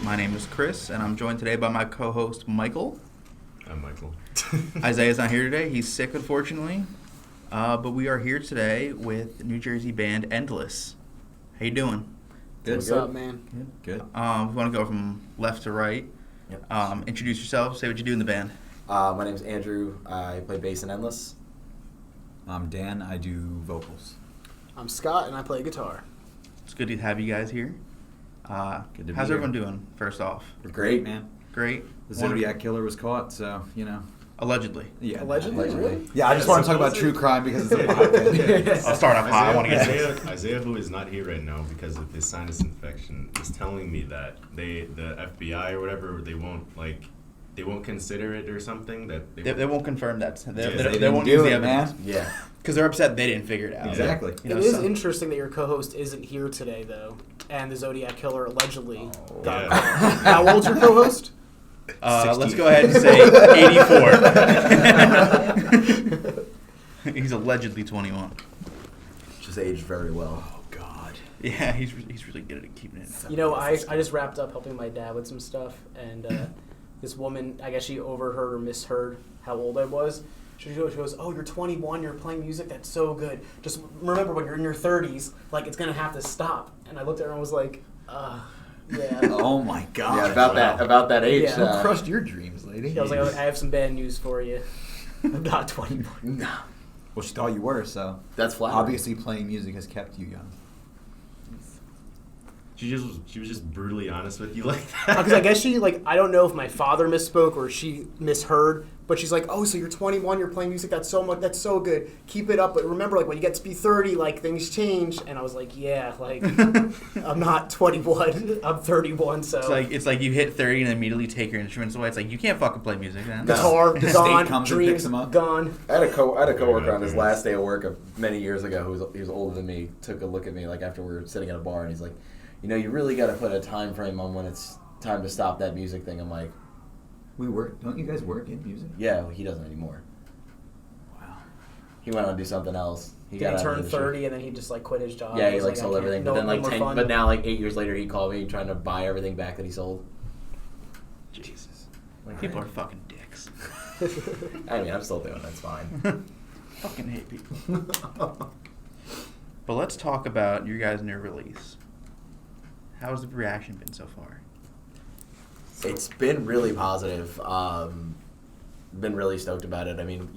My name is Chris, and I'm joined today by my co-host, Michael. I'm Michael. Isaiah's not here today. He's sick, unfortunately. But we are here today with New Jersey band Endless. How you doing? Good. What's up, man? Good. We want to go from left to right. Yep. Introduce yourself. Say what you do in the band. My name's Andrew. I play bass in Endless. I'm Dan. I do vocals. I'm Scott, and I play guitar. It's good to have you guys here. Good to be How's here. everyone doing, first off? Great, man. Great. The Zodiac Killer was caught, so, you know. Allegedly. Yeah. Allegedly? Really? Yeah, I just want to talk about true crime because it's a podcast. I'll start off high. I want to get Isaiah, who is not here right now because of his sinus infection, is telling me that the FBI or whatever, they won't consider it or something. They won't confirm that. They They won't do use the it, evidence. man. Yeah. Because they're upset they didn't figure it out. Exactly. You know, It is some- interesting that your co-host isn't here today, though, and the Zodiac Killer allegedly got Yeah. caught. How old's your co-host? Let's go ahead and say 84. He's allegedly 21. Just aged very well. Oh, God. Yeah, he's really good at keeping it. You know, I just wrapped up helping my dad with some stuff, and this woman, I guess she overheard or misheard how old I was. She goes, "Oh, you're 21. You're playing music. That's so good. Just remember, when you're in your 30s, like it's gonna have to stop." And I looked at her and was like, "Yeah." Oh, my God. Yeah, about that age. Yeah. Who crushed your dreams, lady? I was like, "I have some bad news for you. I'm not 21." No, Well, she thought you were, so. that's flattering. Obviously, playing music has kept you young. She was just brutally honest with you like that. Because I guess she, I don't know if my father misspoke or she misheard, but she's like, "Oh, so you're 21, you're playing music, that's so good, keep it up, but remember, when you get to be 30, things change." And I was like, "Yeah, I'm not 21, I'm 31, so." It's like you hit 30 and immediately take your instruments away. It's like you can't fucking play music, man. Guitar, The state gone, comes and dreams, picks 'em up. gone. I had a coworker on his last day of work many years ago he was older than me, took a look at me after we were sitting at a bar, and he's like, "You really got to put a time frame on when it's time to stop that music thing." I'm like, We work. Don't you guys work in music? "Yeah, well, he doesn't anymore. Wow. He went on to do something else. He got out of the turned industry. 30 and then he just quit his job. Yeah, he was sold "I everything, can't- but then no more fun." but now 8 years later he called me trying to buy everything back that he sold. Jesus. Like, People are fucking dicks. I mean, I'm still doing it. It's fine. Fucking hate people. But let's talk about your guys' new release. How's the reaction been so far? It's been really positive. Been really stoked about it. I mean,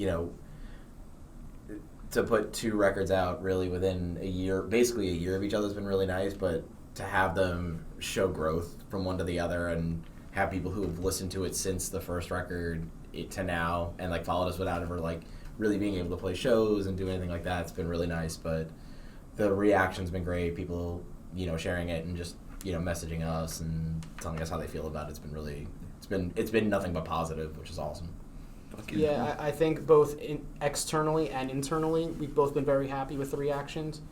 to put 2 records out really within a year, basically a year of each other, has been really nice. But to have them show growth from one to the other and have people who have listened to it since the first record to now and followed us without ever really being able to play shows and do anything like that, it's been really nice. But the reaction's been great. People, sharing it and just messaging us and telling us how they feel about it. It's been nothing but positive, which is awesome. Yeah, I think both externally and internally, we've both been very happy with the reactions.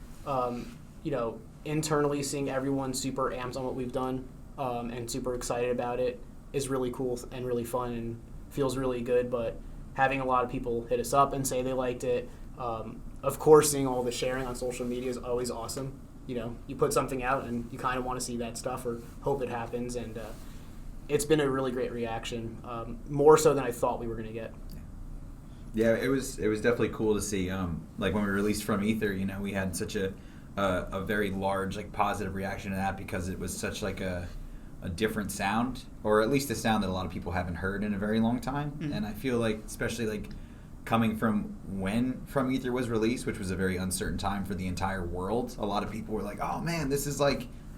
Internally, seeing everyone super amped on what we've done and super excited about it is really cool and really fun and feels really good. But having a lot of people hit us up and say they liked it, of course, seeing all the sharing on social media is always awesome. You put something out and you kind of want to see that stuff or hope it happens, and it's been a really great reaction, more so than I thought we were going to get. Yeah, it was definitely cool to see. When we released From Ether, we had such a very large positive reaction to that because it was such a different sound, or at least a sound that a lot of people haven't heard in a very long time. Mm-hmm. And I feel especially coming from when From Ether was released, which was a very uncertain time for the entire world, a lot of people were like, "Oh man, this is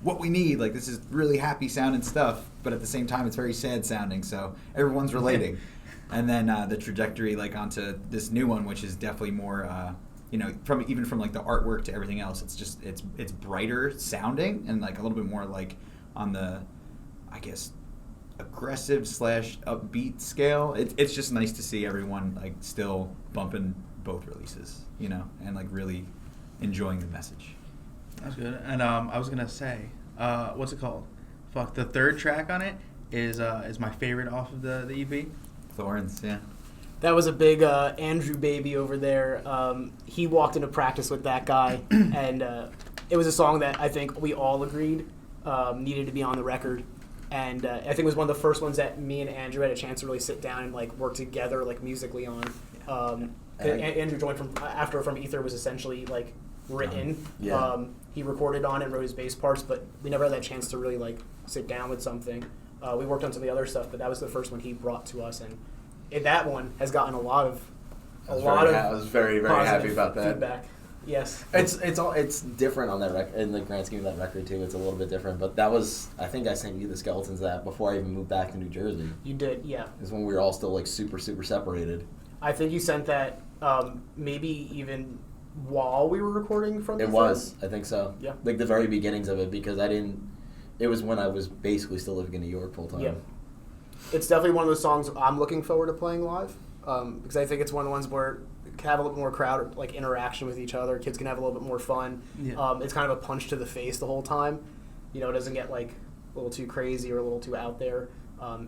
what we need. This is really happy sounding stuff," but at the same time it's very sad sounding, so everyone's relating. And then the trajectory onto this new one, which is definitely more from the artwork to everything else, it's brighter sounding and a little bit more on the, I guess, aggressive / upbeat scale. It's just nice to see everyone still bumping both releases, and really enjoying the message. That's good. And I was gonna say, what's it called? The third track on it is my favorite off of the EP. Thorns, yeah. That was a big Andrew baby over there. He walked into practice with that guy, and it was a song that I think we all agreed needed to be on the record. And I think it was one of the first ones that me and Andrew had a chance to really sit down and like work together like musically on. Andrew joined from Ether was essentially like written. Yeah. He recorded on and wrote his bass parts, but we never had that chance to really like sit down with something. We worked on some of the other stuff, but that was the first one he brought to us, and that one has gotten a lot of I was very happy about that. feedback. Yes, It's different on that record in the grand scheme of that record too. It's a little bit different, but that was I think I sent you the Skeletons that before I even moved back to New Jersey. you did. Yeah, Is when we were all still like super separated. I think you sent that maybe even while we were recording from. It was, I think so. Yeah. Like the very beginnings of it, because it was when I was basically still living in New York full time. Yeah. It's definitely one of those songs I'm looking forward to playing live, because I think it's one of the ones where it can have a little bit more crowd like interaction with each other. Kids can have a little bit more fun. Yeah. It's kind of a punch to the face the whole time. You know, it doesn't get like a little too crazy or a little too out there.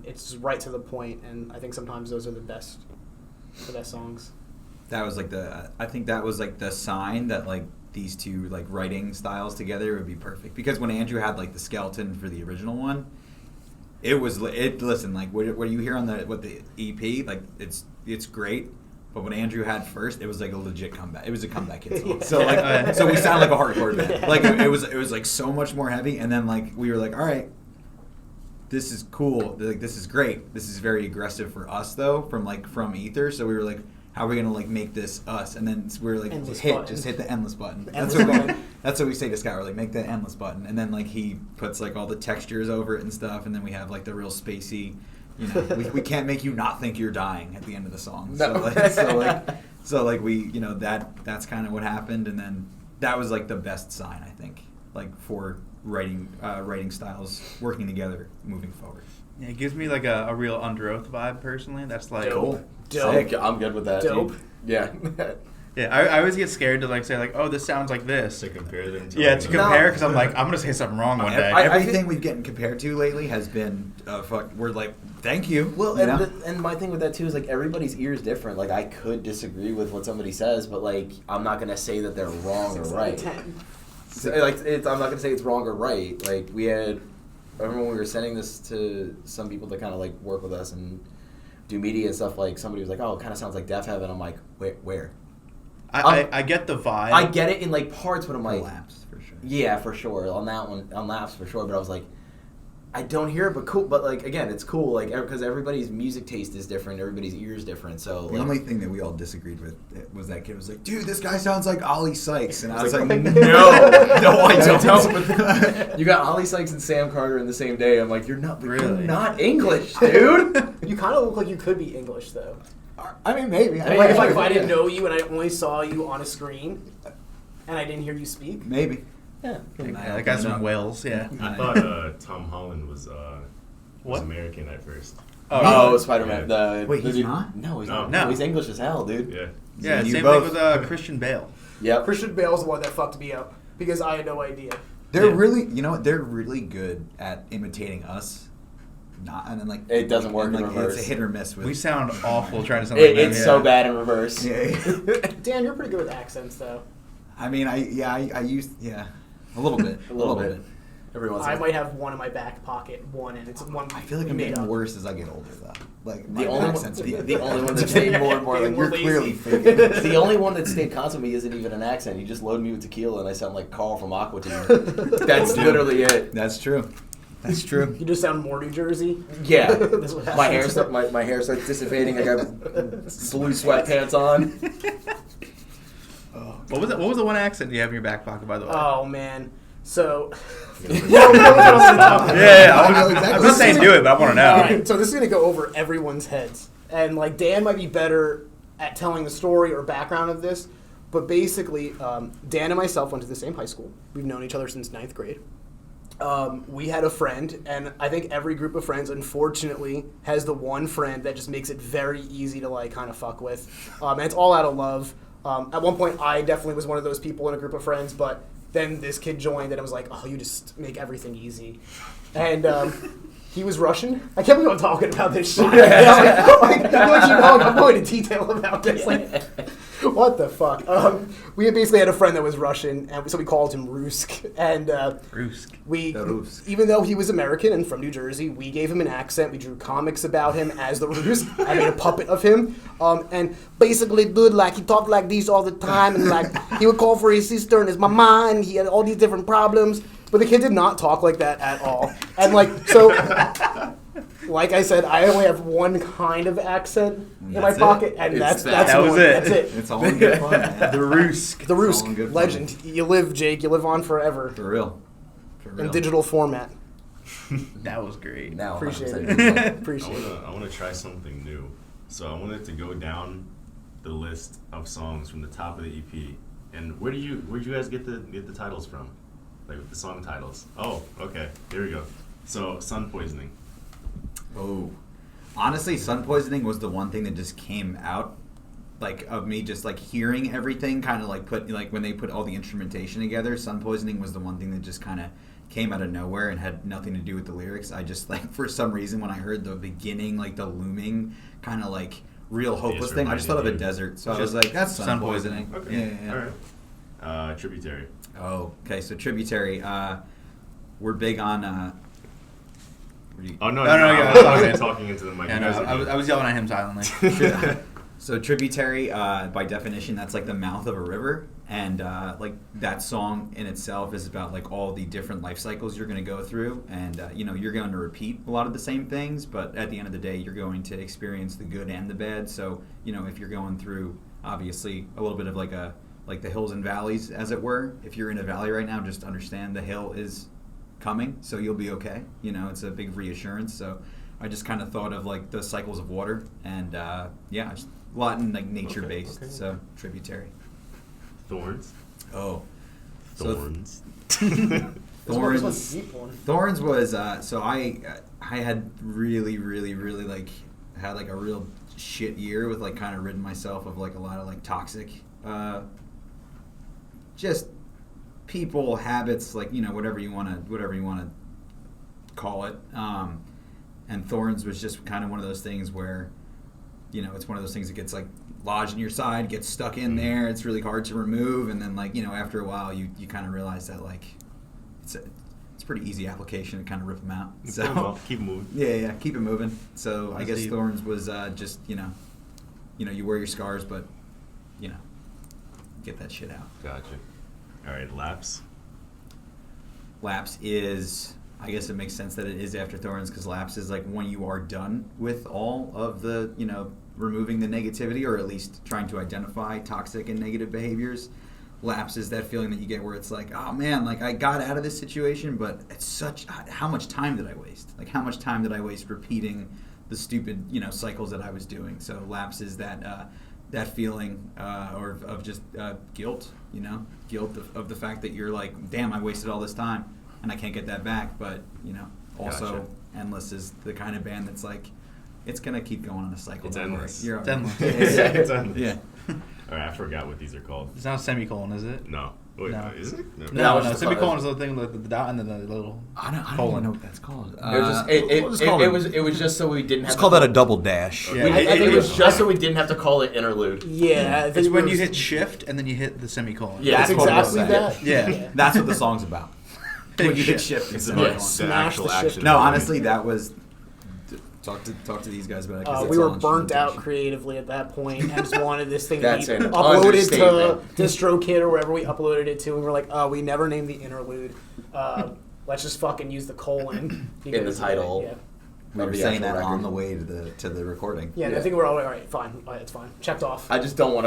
It's just right to the point, and I think sometimes those are the best songs. That was like I think that was like the sign that like these two like writing styles together would be perfect, because when Andrew had like the skeleton for the original one, listen, like what you hear on the EP, like it's great, but what Andrew had first, it was like a legit comeback. It was a comeback hit song. So like so we sound like a hardcore band. Like it was like so much more heavy, and then like we were like, all right, this is cool. Like this is great. This is very aggressive for us though, from Ether. So we were like, how are we gonna like make this us? And then we were like, Endless just hit the endless button. Endless button. That's what we say to Scott. We're like, make the endless button, and then like he puts like all the textures over it and stuff, and then we have like the real spacey. You know, we can't make you not think you're dying at the end of the song. No. So like we, you know, that's kind of what happened, and then that was like the best sign, I think, like for writing styles working together moving forward. Yeah, it gives me like a real Under Oath vibe personally. That's like Dope. Sick. I'm good with that. Dope. Dude. Yeah. Yeah, I always get scared to like say like, oh, this sounds like this. To compare them to Yeah, to one another. compare, because I'm like, I'm gonna say something wrong one day. Everything we've getting compared to lately has been we're like, thank you. Well, you and, know? and my thing with that too is like everybody's ear is different. Like I could disagree with what somebody says, but like I'm not gonna say that they're wrong or 6 out of right. 10. So, like I'm not gonna say it's wrong or right. Like I remember when we were sending this to some people to kind of like work with us and do media and stuff. Like somebody was like, "Oh, it kind of sounds like Death Heaven." I'm like, "Where?" I get the vibe. I get it in like parts, but I'm like, Collapse for sure. yeah, for sure. On that one, on Laps for sure. But I was like, I don't hear it, but cool. But like again, it's cool. Like because everybody's music taste is different, everybody's ear is different. So The like, only thing that we all disagreed with was that kid was like, dude, this guy sounds like Ollie Sykes. And I was like, no, I don't. You got Ollie Sykes and Sam Carter in the same day. I'm like, you're not English, dude. You kind of look like you could be English though. I mean, maybe. I mean, like if I didn't know you and I only saw you on a screen and I didn't hear you speak. Maybe. Yeah. Yeah, that guy's from Wales. Yeah. I thought Tom Holland was What? American at first. Oh, Spider-Man. Yeah. Wait, he's dude- not? No, he's No. not. No. He's English as hell, dude. Yeah. Yeah, You same both. thing with Christian Bale. Yep. Christian Bale's the one that fucked me up because I had no idea. They're Yeah. really, you know what? They're really good at imitating us. And then like It doesn't work and, in like, reverse. It's a hit or miss with. We sound awful trying to sound like them. It's yeah. so bad in reverse. Yeah. Dan, you're pretty good with accents though. I mean, I used a little bit, A little bit. Every once in I a might have one in my back pocket, and it's one. I feel like I'm made getting up. worse as I get older, though. Like my The only accent's one, being the only one that stayed more and more like Being more you're lazy. clearly faking it. The only one that stayed constant with me isn't even an accent. You just load me with tequila and I sound like Carl from Aqua Teen. That's literally it. That's true. That's true. You just sound more New Jersey. Yeah. That's what My hair happens. my hair starts dissipating. I got blue sweatpants on. What was the one accent you have in your back pocket, by the way? Oh man. So. yeah, I'm not saying do it, but I want to know. All right, so this is gonna go over everyone's heads, and like Dan might be better at telling the story or background of this, but basically, Dan and myself went to the same high school. We've known each other since 9th grade. We had a friend, and I think every group of friends, unfortunately, has the one friend that just makes it very easy to like kind of fuck with, and it's all out of love. At one point, I definitely was one of those people in a group of friends, but then this kid joined, and I was like, "Oh, you just make everything easy." And he was Russian. I can't believe I'm talking about this shit. I'm going to detail about this. Like, What the fuck? We basically had a friend that was Russian, and so we called him Rusk. And Rusk. we, The Rusk. even though he was American and from New Jersey, we gave him an accent. We drew comics about him as the Rusk. I made a puppet of him. And basically, dude, like, he talked like this all the time, and like, he would call for his sister and his mama, and he had all these different problems. But the kid did not talk like that at all. And like, so, like I said, I only have one kind of accent in my That's it? pocket, and It's that's that was one. it. That's it. It's all in good fun, man. The Rusk. The Rusk, all in good fun. legend. You live, Jake. You live on forever For real. For real. in digital format. That was great. Now, Appreciate 100% it. good. Appreciate it. I want to try something new. So I wanted to go down the list of songs from the top of the EP. And where'd you guys get the titles from? Like the song titles. Oh, okay. Here we go. So Sun Poisoning. Oh, honestly, Sun Poisoning was the one thing that just came out, like, of me just like hearing everything, kind of like when they put all the instrumentation together. Sun Poisoning was the one thing that just kind of came out of nowhere and had nothing to do with the lyrics. I just like, for some reason, when I heard the beginning, like the looming kind of like real hopeless thing, I just thought of a desert. So I was like, that's Sun Poisoning. Okay. Yeah. All right. Tributary. Oh, okay. So Tributary, we're big on. Oh no! No, I yeah. was talking into the mic. Yeah, You no, guys are I good. was yelling at him silently. So Tributary, by definition, that's like the mouth of a river, and like that song in itself is about like all the different life cycles you're going to go through, and you're going to repeat a lot of the same things, but at the end of the day, you're going to experience the good and the bad. So if you're going through obviously a little bit of like the hills and valleys, as it were. If you're in a valley right now, just understand the hill is coming, so you'll be okay. It's a big reassurance. So I just kind of thought of like the cycles of water, and just a lot in like nature based. Okay. So Tributary. Thorns. Oh, so Thorns. This Thorns. one's a deep one. Thorns was so I had really like had like a real shit year with like kind of ridden myself of like a lot of like toxic just people, habits, like whatever you want to call it. And Thorns was just kind of one of those things where it's one of those things that gets like lodged in your side, gets stuck in there. It's really hard to remove, and then like after a while you kind of realize that like it's a pretty easy application to kind of rip them out. So keep moving. yeah, keep it moving. So I That's guess deep. Thorns was just you wear your scars, but get that shit out. Gotcha. All right, Lapse. Lapse is, I guess it makes sense that it is after Thorns, because Lapse is like when you are done with all of the removing the negativity, or at least trying to identify toxic and negative behaviors. Lapse is that feeling that you get where it's like, oh man, like I got out of this situation, but it's how much time did I waste? Like how much time did I waste repeating the stupid cycles that I was doing? So Lapse is that feeling or of just guilt, guilt of the fact that you're like, damn, I wasted all this time and I can't get that back. But also Gotcha. Endless is the kind of band that's like, it's gonna keep going on a cycle. It's don't worry. endless. You're It's all right. endless. It's endless. Yeah. All right, I forgot what these are called. It's not a semicolon, is it? No. Wait, No. is it? No, it's semicolon is the thing with the dot and then the little I don't colon. even know what that's called. It was just it was just so we didn't have Let's to call that a double dash. Yeah. I think it was just so we didn't have to call it interlude. Yeah, I think It's when we you were- hit shift and then you hit the semicolon. Yeah, That's that's what it exactly was. that. Yeah. That's what the song's about. When you hit shift. It's and about Yeah. the Smash actual the shit. action. No, honestly, that was. Talk to these guys about it. 'cause we it's were all burnt out instrumentation. creatively at that point and just wanted this thing to That's be an uploaded to understatement. DistroKid or wherever we uploaded it to, and we're like, we never named the interlude. Let's just fucking use the colon In the title. Yeah, We Of were the saying actual that on record. the way to the recording. yeah. And I Yeah. think we're all right. Fine, it's fine. Checked off. I just don't want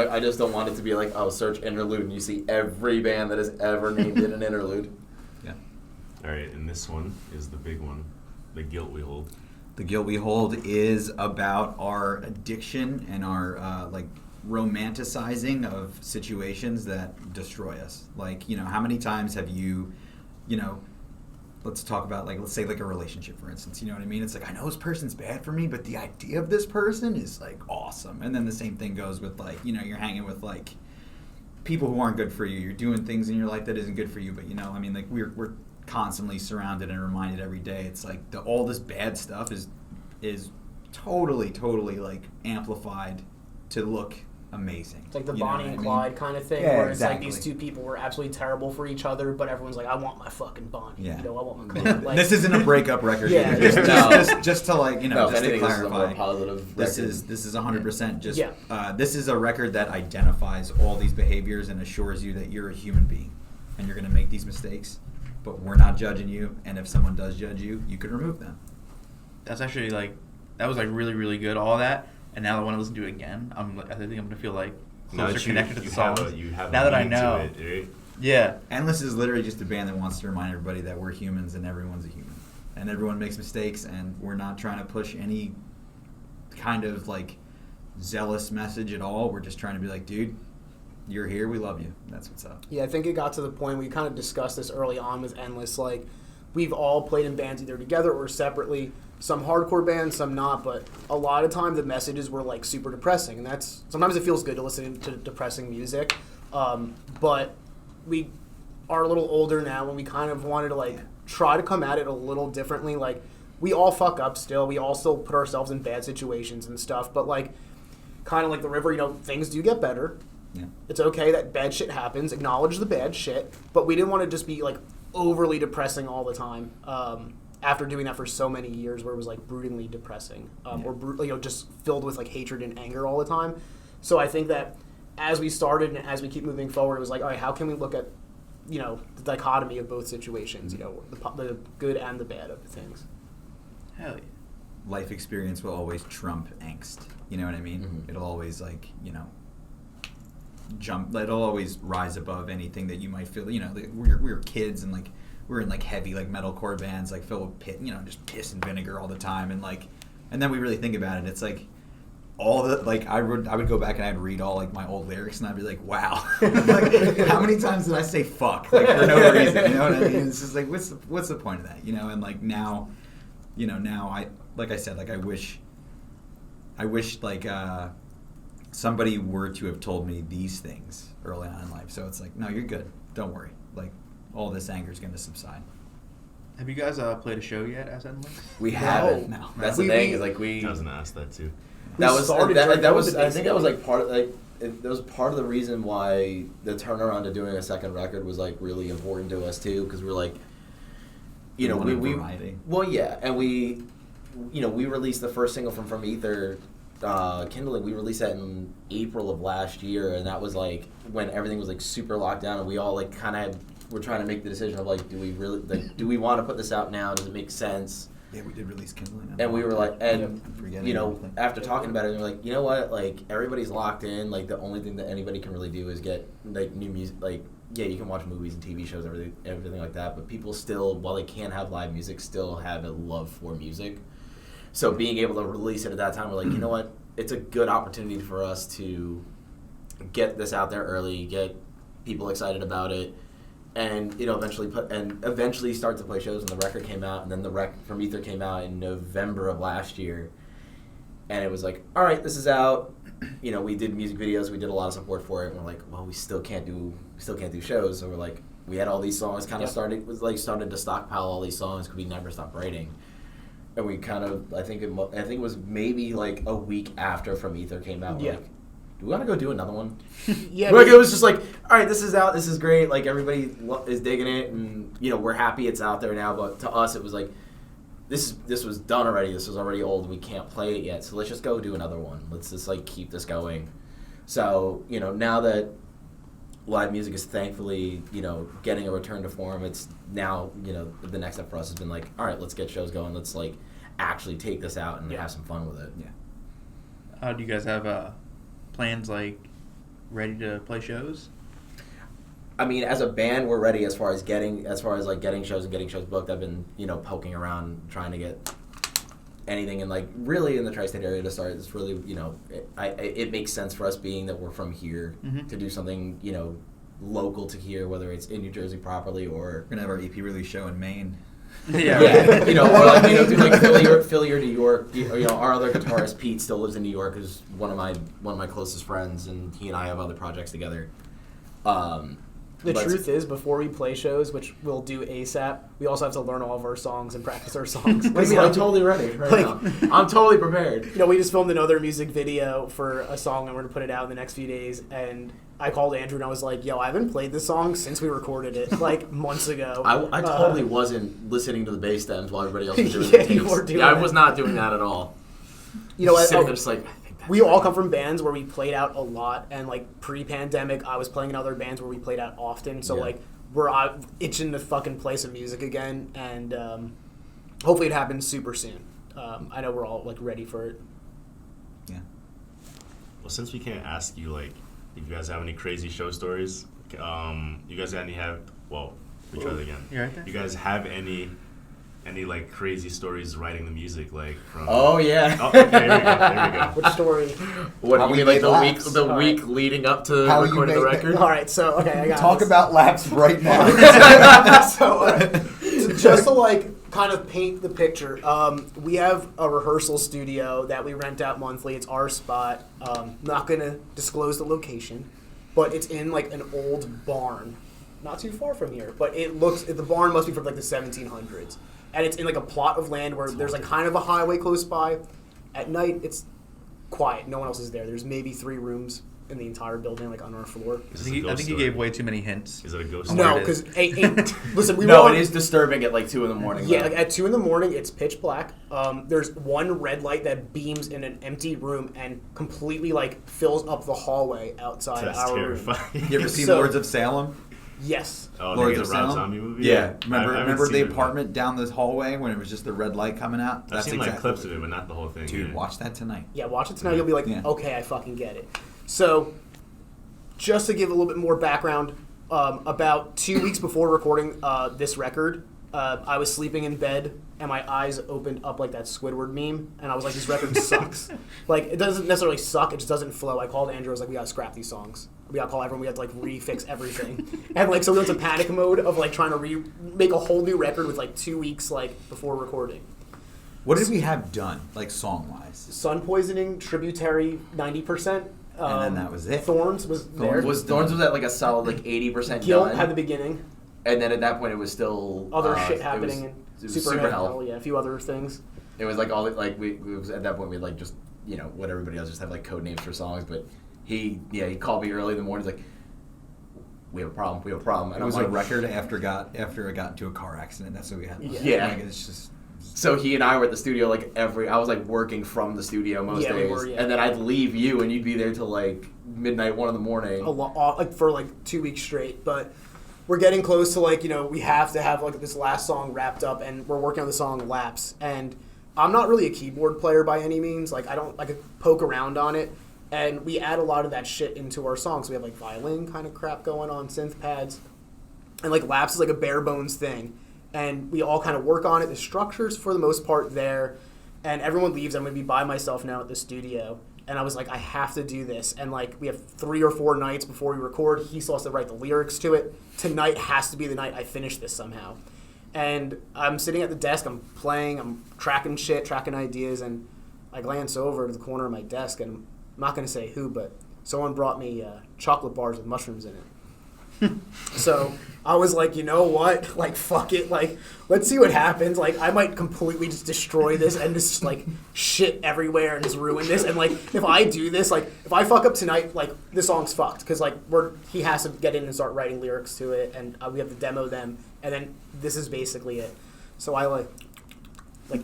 it to be like, oh, search interlude and you see every band that has ever named it an interlude. Yeah. All right, and this one is the big one, the guilt we hold. The Guilt We Hold is about our addiction and our like romanticizing of situations that destroy us. Like, how many times have you, let's talk about like, let's say like a relationship, for instance, you know what I mean? It's like, I know this person's bad for me, but the idea of this person is like awesome. And then the same thing goes with like, you're hanging with like people who aren't good for you. You're doing things in your life that isn't good for you, but I mean, like we're constantly surrounded and reminded every day. It's like all this bad stuff is totally like amplified to look amazing. It's like the You know Bonnie what and I mean? Clyde kind of thing, Yeah, where exactly. it's like these two people were absolutely terrible for each other, but everyone's like, I want my fucking Bonnie. Yeah. You know, I want my Clyde. Like, This isn't a breakup record. Yeah, either. no. Just to like, you know, No, if just to anything, this is a more clarify. positive This record. is 100% just. Yeah. This is a record that identifies all these behaviors and assures you that you're a human being, and you're going to make these mistakes, but we're not judging you. And if someone does judge you, you can remove them. That's actually like that was like really really good. All that, and now that I want to listen to it again, I think I'm gonna feel like Now closer that connected to the have songs. you have Now a that I meaning to know. it, right? Yeah. Endless is literally just a band that wants to remind everybody that we're humans and everyone's a human, and everyone makes mistakes, and we're not trying to push any kind of like zealous message at all. We're just trying to be like, dude, you're here, we love you. That's what's up. Yeah, I think it got to the point we kind of discussed this early on with Endless. Like, we've all played in bands either together or separately. Some hardcore bands, some not. But a lot of times the messages were like super depressing, and that's sometimes it feels good to listen to depressing music. But we are a little older now, and we kind of wanted to like try to come at it a little differently. Like, we all fuck up still. We all still put ourselves in bad situations and stuff. But like, kind of like the river, you know, things do get better. Yeah. It's okay that bad shit happens. Acknowledge the bad shit, but we didn't want to just be like overly depressing all the time. After doing that for so many years, where it was like broodingly depressing, or just filled with like hatred and anger all the time. So I think that as we started and as we keep moving forward, it was like, all right, how can we look at, you know, the dichotomy of both situations? You know, the good and the bad of the things. Hell yeah. Life experience will always trump angst. You know what I mean? Mhm. It'll always like, you know, jump. It'll always rise above anything that you might feel. You know, we were kids and like we were in like heavy like metalcore bands like filled with pit, you know, just piss and vinegar all the time, and like, and then we really think about it. It's like all the like I would go back and I'd read all like my old lyrics and I'd be like, wow, like how many times did I say fuck like for no reason? You know what I mean? It's just like what's the point of that? You know, and like now, you know, now I like I said, like I wish like somebody were to have told me these things early on in life. So it's like, no, you're good. Don't worry. Like all this anger is going to subside. Have you guys played a show yet as Endless? We haven't. No. That's We- the thing. we- Is like we. I was gonna ask that too. That We was started that, during that was. COVID, I think that was basically. like part of like. That was part of the reason why the turnaround to doing a second record was like really important to us too, because we're like, you know, wanted we variety. well yeah, and we, you know, we released the first single from Ether, Kindling. We released that in April of last year, and that was like when everything was like super locked down, and we all like kind of were trying to make the decision of like, do we really like, do we want to put this out now? Does it make sense? Yeah, we did release Kindling. And we were like, and I'm forgetting you know, everything. after talking about it, we were like, you know what? Like everybody's locked in. Like the only thing that anybody can really do is get like new music. Like yeah, you can watch movies and TV shows, everything like that. But people still, while they can't have live music, still have a love for music. So being able to release it at that time, we're like, you know what? It's a good opportunity for us to get this out there early, get people excited about it. And you know, eventually start to play shows. And the record came out, and then the record from Ether came out in November of last year. And it was like, all right, this is out. You know, we did music videos, we did a lot of support for it. And we're like, well, we still can't do shows. So we're like, we had all these songs. Kind of started to stockpile all these songs because we never stopped writing. And we kind of, I think it was maybe like a week after From Ether came out. We're like, do we want to go do another one? Yeah, Like it was just like, all right, this is out, this is great, like everybody is digging it, and you know we're happy it's out there now. But to us, it was like, this was done already. This was already old. We can't play it yet, so let's just go do another one. Let's just like keep this going. So you know, now that live music is thankfully getting a return to form, it's now the next step for us has been like, all right, let's get shows going. Let's like actually take this out and have some fun with it. Yeah. Do you guys have plans like ready to play shows? I mean, as a band, we're ready as far as getting shows and getting shows booked. I've been, poking around trying to get anything in like really in the tri-state area to start. It's really, it makes sense for us being that we're from here to do something, local to here, whether it's in New Jersey properly or We're gonna have our EP release show in Maine. Yeah. or like do like Philly or New York. Our other guitarist Pete still lives in New York, who's one of my closest friends, and he and I have other projects together. The But- truth is, before we play shows, which we'll do ASAP, we also have to learn all of our songs and practice our songs. I'm totally ready right Like- now. I'm totally prepared. You know, we just filmed another music video for a song, and we're gonna put it out in the next few days. And I called Andrew, and I was like, "Yo, I haven't played this song since we recorded it, like months ago." I totally wasn't listening to the bass stems while everybody else was doing Yeah, the you takes. were doing Yeah, I that. was not doing that at all. You know, Just sitting I- there just like, I think that's we all come from bands where we played out a lot, and like pre-pandemic, I was playing in other bands where we played out often. So Yeah. like we're itching to fucking play some music again, and hopefully it happens super soon. I know we're all like ready for it. Yeah. Well, since we can't ask you like if you guys have any crazy show stories, you guys we try that again. You right there? You guys have any like crazy stories writing the music like from? Oh yeah. Oh, okay, there we go. There we go. Which story? What How you we mean, like made the laps. week All right. leading up to How you recording the made record? All right, so okay, I got Talk this. about laps right now. So just to like kind of paint the picture, we have a rehearsal studio that we rent out monthly. It's our spot. Not gonna disclose the location, but it's in like an old barn, not too far from here. But the barn must be from like the 1700s, and it's in like a plot of land where there's like kind of a highway close by. At night, it's quiet. No one else is there. There's maybe 3 rooms in the entire building, like on our floor. Is I this a think ghost you story? gave way too many hints. Is it a ghost Oh, story? No, it is. because listen, we No, were it is disturbing at like 2 in the morning. Yeah, though. like at 2 in the morning, it's pitch black. There's one red light that beams in an empty room and completely like fills up the hallway outside That's our room. terrifying. You ever seen So- Lords of Salem? Yes. Oh, Lords the of Rob Salem? Zombie movie? Yeah. I haven't Remember seen the it, but apartment down this hallway when it was just the red light coming out? I've seen like clips of it, but not the whole thing. Dude, yeah. watch that tonight. Yeah, watch it tonight. You'll be like, Yeah. okay, I fucking get it. So, just to give a little bit more background, about 2 weeks before recording this record, I was sleeping in bed and my eyes opened up like that Squidward meme, and I was like, this record sucks. Like, it doesn't necessarily suck, it just doesn't flow. I called Andrew, I was like, we gotta scrap these songs. We gotta call everyone, we have to like refix everything. And like, so we went to panic mode of like trying to make a whole new record with like 2 weeks like before recording. What did we have done, like song-wise? Sun Poisoning, Tributary, 90%. And then that was it. Thorns was there. Thorns was at like a solid like 80% Guilt done. had the beginning. And then at that point, it was still Other shit it happening was in super hell. Yeah, a few other things. It was like all like we was at that point we like just what everybody else just have like code names for songs, but he called me early in the morning like we have a problem, and It was I'm a like, record after I got into a car accident. That's what we had. Yeah. Like, it's just. So he and I were at the studio like I was like working from the studio most Yeah, we days, were, yeah. and then I'd leave you and you'd be there till like midnight, 1 in the morning. A lot, like for like 2 weeks straight. But we're getting close to like we have to have like this last song wrapped up, and we're working on the song Laps. And I'm not really a keyboard player by any means. Like I could poke around on it, and we add a lot of that shit into our songs. We have like violin kind of crap going on, synth pads, and like Laps is like a bare bones thing. And we all kind of work on it. The structure's for the most part there, and everyone leaves. I'm going to be by myself now at the studio. And I was like, I have to do this. And like, we have 3 or 4 nights before we record. He still has to write the lyrics to it. Tonight has to be the night I finish this somehow. And I'm sitting at the desk. I'm playing. I'm tracking shit, tracking ideas. And I glance over to the corner of my desk, and I'm not going to say who, but someone brought me chocolate bars with mushrooms in it. So I was like, you know what? Like, fuck it. Like, let's see what happens. Like, I might completely just destroy this and just, like, shit everywhere and just ruin this. And, like, if I do this, like, if I fuck up tonight, like, the song's fucked. Because, like, he has to get in and start writing lyrics to it. And we have to demo them. And then this is basically it. So I, like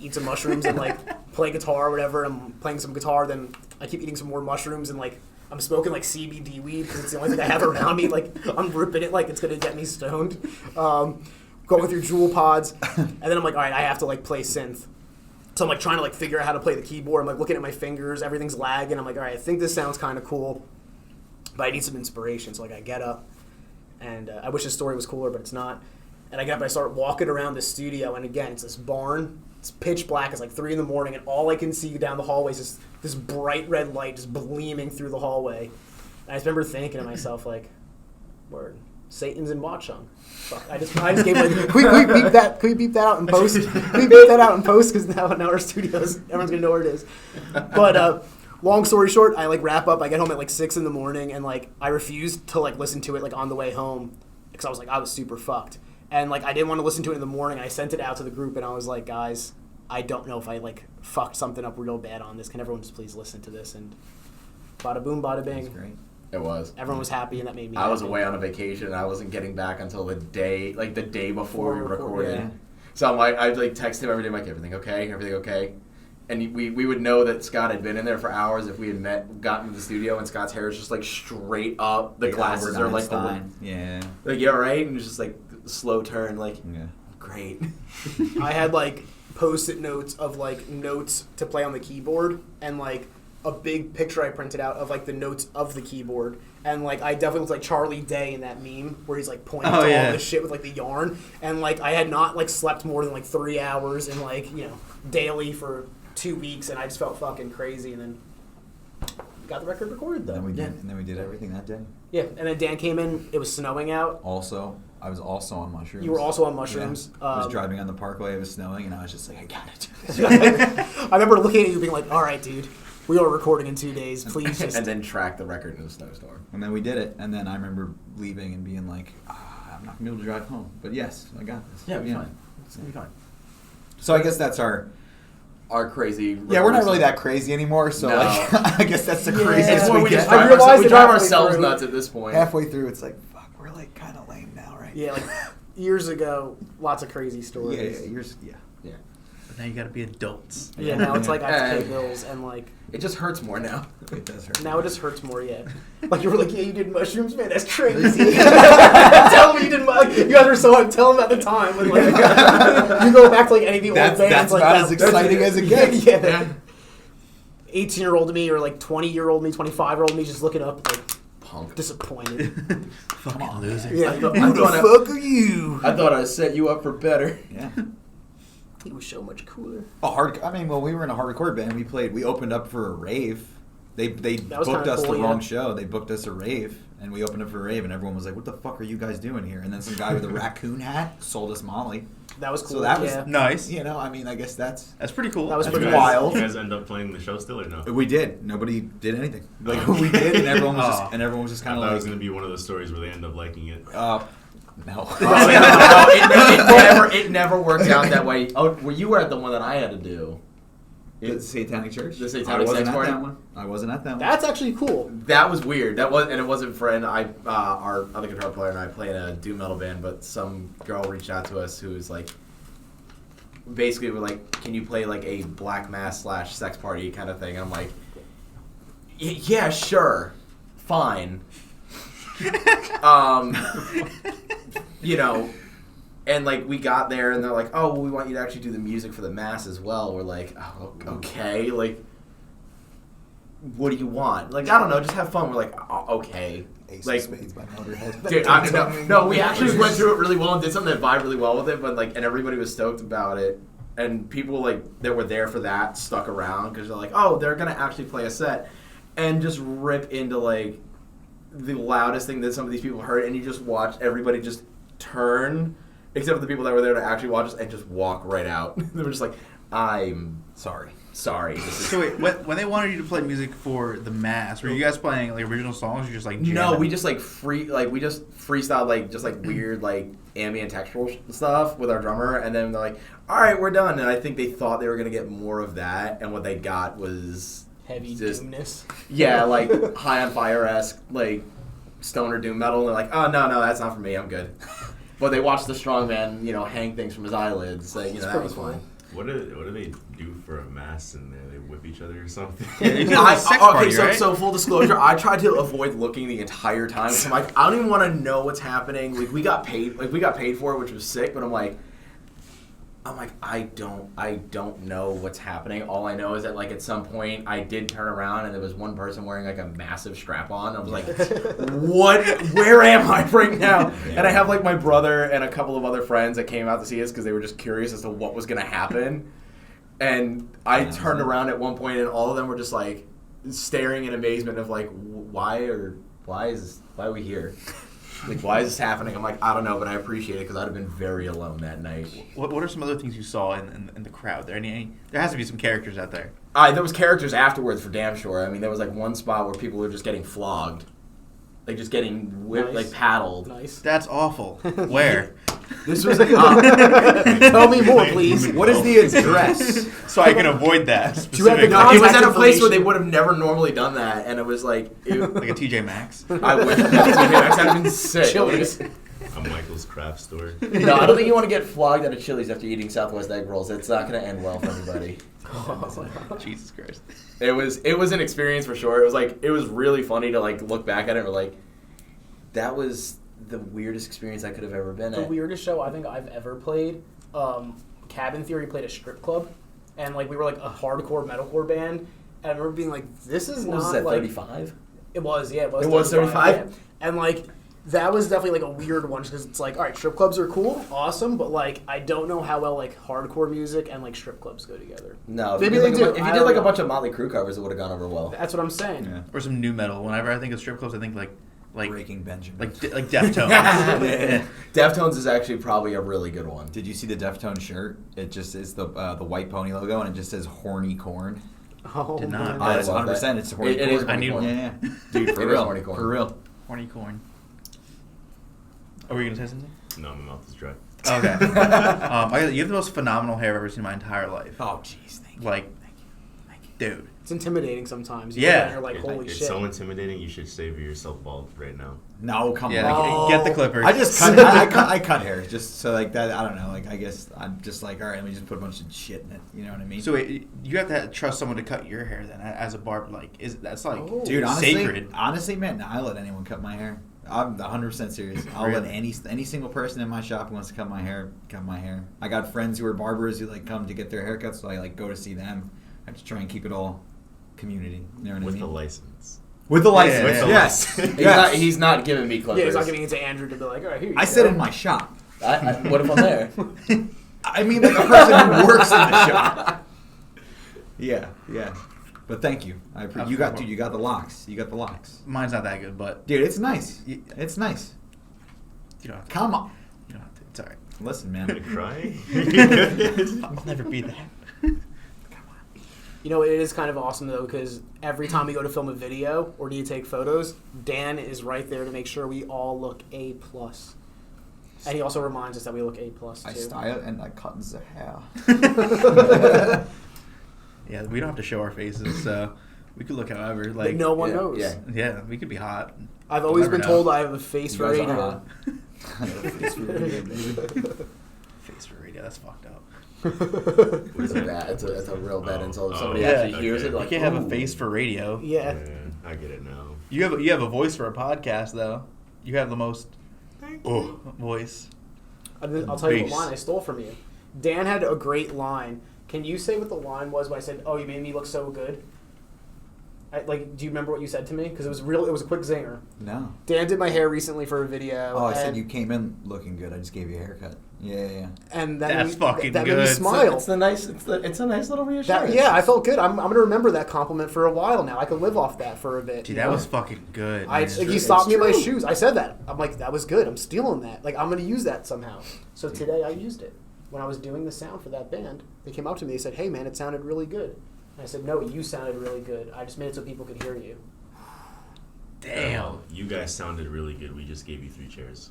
eat some mushrooms and, like, play guitar or whatever. I'm playing some guitar. Then I keep eating some more mushrooms and, like, I'm smoking like CBD weed because it's the only thing I have around me. Like I'm ripping it like it's gonna get me stoned. Going through jewel pods, and then I'm like, all right, I have to like play synth. So I'm like trying to like figure out how to play the keyboard. I'm like looking at my fingers, everything's lagging. I'm like, all right, I think this sounds kind of cool, but I need some inspiration. So like I get up, and I wish this story was cooler, but it's not. And I get up and I start walking around the studio, and again, it's this barn. It's pitch black. It's like 3 in the morning, and all I can see down the hallway is just this bright red light just gleaming through the hallway. And I just remember thinking to myself, like, word, Satan's in Watchung. Fuck, I just gave like, can we beep that? Can we beep that out in post? Can we beep that out in post? Because now our studios, everyone's gonna know where it is. But long story short, I like wrap up. I get home at like 6 in the morning, and like I refuse to like listen to it like on the way home. because I was super fucked. And, like, I didn't want to listen to it in the morning. I sent it out to the group, and I was like, guys, I don't know if I, like, fucked something up real bad on this. Can everyone just please listen to this? And bada boom, bada bing. That's great. It was. Everyone was happy, and that made me I was happy. away on a vacation, and I wasn't getting back until the day before we recorded. Yeah. So I'm like, I'd like text him every day, I'm like, everything okay? Everything okay? And we would know that Scott had been in there for hours if we had gotten to the studio, and Scott's hair is just like straight up. The glasses are like, yeah. Like, yeah, right? And it's just like slow turn, like, Yeah. great. I had, like, Post-it notes of, like, notes to play on the keyboard, and, like, a big picture I printed out of, like, the notes of the keyboard. And, like, I definitely was like Charlie Day in that meme where he's, like, pointing to all this shit with, like, the yarn. And, like, I had not, like, slept more than, like, 3 hours and, like, you know, daily for 2 weeks, and I just felt fucking crazy. And then got the record recorded, though. And then we did everything that day. Yeah, and then Dan came in. It was snowing out. I was also on mushrooms. You were also on mushrooms. Yeah. I was driving on the parkway. It was snowing, and I was just like, I gotta do this. I remember looking at you being like, all right, dude, we are recording in 2 days. Please just... And then track the record in a snowstorm. And then we did it. And then I remember leaving and being like, I'm not going to be able to drive home. But yes, I got this. Yeah, it'll be fine. It's going to be fine. So I guess that's our crazy... Yeah, we're not really that crazy anymore. So No. like, I guess that's the craziest It's when we we just get. drive, we drive halfway ourselves through. nuts at this point. Halfway through, it's like, fuck, we're like kind of lame now, right? Yeah, like years ago, lots of crazy stories. Yeah. But now you got to be adults. Yeah, now it's like I have to pay Yeah. bills, and like It just hurts more now. It does hurt. now it just hurts more. Yeah, like you were like, yeah, you did mushrooms, man. That's crazy. Tell me you did. You guys were so tell them at the time. When, like, you go back to like any of the old bands. That's like about that. as exciting as it gets. Yeah. 18-year-old me or like 20-year-old me, 25-year-old me, just looking up like Punk. disappointed. Fucking loser. Yeah, Who Who the fuck are you? I thought I set you up for better. Yeah. he was so much cooler. We were in a hardcore band. We opened up for a rave. They was booked kinda us cool, the yeah. wrong show. They booked us a rave, and we opened up for a rave, and everyone was like, "What the fuck are you guys doing here?" And then some guy with a raccoon hat sold us Molly. That was cool. So that was yeah. Nice. I guess that's That's pretty cool. That was That's pretty wild. You guys end up playing the show still or no? we did. Nobody did anything. Like we did, and everyone was just I kind thought of it was like, going to be one of those stories where they end up liking it. no. It never works out that way. Oh, well, you were at the one that I had to do. The Satanic Church. The Satanic I wasn't Sex at Party? that one. I wasn't at that one. That's actually cool. That was weird. And it wasn't for our other guitar player and I play in a doom metal band, but some girl reached out to us who was like, basically we're like, can you play like a black mass / sex party kind of thing? I'm like, yeah, sure, fine. You know. And, like, we got there, and they're like, oh, well, we want you to actually do the music for the mass as well. We're like, oh, okay. Like, what do you want? Like, I don't know. Just have fun. We're like, oh, okay. Ace Like, of Spades by Motorhead. dude, no, we actually went through it really well and did something that vibed really well with it. But, like, and everybody was stoked about it. And people, like, that were there for that stuck around because they're like, oh, they're going to actually play a set. And just rip into, like, the loudest thing that some of these people heard. And you just watch everybody just turn... Except for the people that were there to actually watch us and just walk right out. They were just like, I'm sorry. So wait, when they wanted you to play music for the mass, were you guys playing like original songs? Or you just like jamming? No, we just like freestyle like just like weird like ambient textural stuff with our drummer, and then they're like, all right, we're done. And I think they thought they were gonna get more of that, and what they got was Heavy just doomness. yeah, like High on Fire-esque like stoner doom metal. And they're like, oh no, that's not for me. I'm good. But they watched the strongman, hang things from his eyelids. Like, that pretty was cool. fine. What do they do for a mass in there? They whip each other or something? So full disclosure, I tried to avoid looking the entire time. So I'm like, I don't even want to know what's happening. Like, we got paid for it, which was sick. But I'm like, I don't know what's happening. All I know is that like at some point I did turn around and there was one person wearing like a massive strap on. I was like, what? Where am I right now? And I have like my brother and a couple of other friends that came out to see us because they were just curious as to what was gonna happen. And I turned around at one point and all of them were just like staring in amazement of like, why are we here? Like, why is this happening? I'm like, I don't know, but I appreciate it because I'd have been very alone that night. What are some other things you saw in the crowd? There has to be some characters out there. There was characters afterwards for damn sure. I mean, there was like one spot where people were just getting flogged. like just getting whipped, Nice. like paddled. Nice. That's awful. Where? This was Tell me more, please. What is the address? So I can avoid that. you have the specifically. No, it was at a Contact place where they information. would have never normally done that, and it was like, Like a TJ Maxx. I would have been sick. Chili's. A Michael's Craft Store. No, I don't think you want to get flogged at a Chili's after eating Southwest egg rolls. It's not going to end well for anybody. Jesus Christ. It was an experience for sure. It was really funny to like look back at it and we're like, that was the weirdest experience I could have ever been The at. weirdest show I think I've ever played. Cabin Theory played a strip club, and like we were like a hardcore metalcore band. And I remember being like, "This is What not was that, like 35? it was, yeah, it was. It was 35? yeah. And like that was definitely like a weird one because it's like, all right, strip clubs are cool, awesome, but like I don't know how well like hardcore music and like strip clubs go together. No, Maybe if they you do. did, if I you did don't like a know. bunch of Motley Crue covers, it would have gone over well. That's what I'm saying. Yeah. Or some new metal. Whenever I think of strip clubs, I think like Breaking Benjamin. like Deftones. Yeah. Deftones is actually probably a really good one. Did you see the Deftones shirt? It just is the white pony logo, and it just says horny corn. Oh, Did not. man. I It's love 100%. that. It's horny It corn. is I horny need corn. one. Yeah, dude, for It is real. horny corn. For real. Horny corn. Are we gonna say something? No, my mouth is dry. Okay. You have the most phenomenal hair I've ever seen in my entire life. Oh, jeez, thank you. Like, dude. It's intimidating sometimes. You Yeah. look at it and you're like, holy It's shit. so intimidating. You should save yourself bald right now. No, come Yeah, on. get the clippers. I just cut. I cut hair just so like that. I don't know. Like I guess I'm just like, all right, let me just put a bunch of shit in it. You know what I mean? So wait, you have to trust someone to cut your hair then, as a barber. Like, that's like Oh. dude, honestly, sacred. man, I let anyone cut my hair. I'm 100% serious. I'll let Really? any single person in my shop who wants to cut my hair, cut my hair. I got friends who are barbers who like come to get their haircuts, so I like go to see them. I just try and keep it all community. You know what With I the mean? license. With the Yeah, license, yeah, yeah. yes. Yes. He's not giving me clippers. Yeah, he's not giving it to Andrew to be like, all right, here you I go. said in my shop. What if I'm there? I mean, like a person who works in the shop. Yeah. But thank you. You got the locks. You got the locks. Mine's not that good, but Dude, it's nice. It's nice. you don't have to. Come on. You don't have to. It's alright. Listen, Gonna man. cry? I'll never be that. You know, it is kind of awesome, though, because every time we go to film a video or do you take photos, Dan is right there to make sure we all look A+. And he also reminds us that we look A+, too. I style and I cut the hair. Yeah, we don't have to show our faces, so we could look however. But Like, no one yeah, knows. yeah. yeah, we could be hot. I've always Never been know. told I have a face for You guys radio. are Face for radio. That's fucked up. It's a bad. It's a real bad insult. If somebody yeah. actually hears it, Okay. like You can't have a ooh. face for radio. Yeah. I get it now. You have a voice for a podcast though. You have the most voice. I'll tell you what Bass. line I stole from you. Dan had a great line. Can you say what the line was when I said, "Oh, you made me look so good"? Do you remember what you said to me? Because it was real. It was a quick zinger. No. Dan did my hair recently for a video. Oh, I and, said you came in looking good. I just gave you a haircut. Yeah. And that That's made me, fucking that made me good. smile. It's a nice little reassurance. Yeah, I felt good. I'm gonna remember that compliment for a while now. I can live off that for a bit. Dude, you that know? was fucking good. I, man. he stopped me in my true. shoes. I said that. I'm like, that was good. I'm stealing that. Like, I'm going to use that somehow. So today I used it. When I was doing the sound for that band, they came up to me. They said, hey, man, it sounded really good. And I said, no, you sounded really good. I just made it so people could hear you. Damn. You guys sounded really good. We just gave you 3 chairs.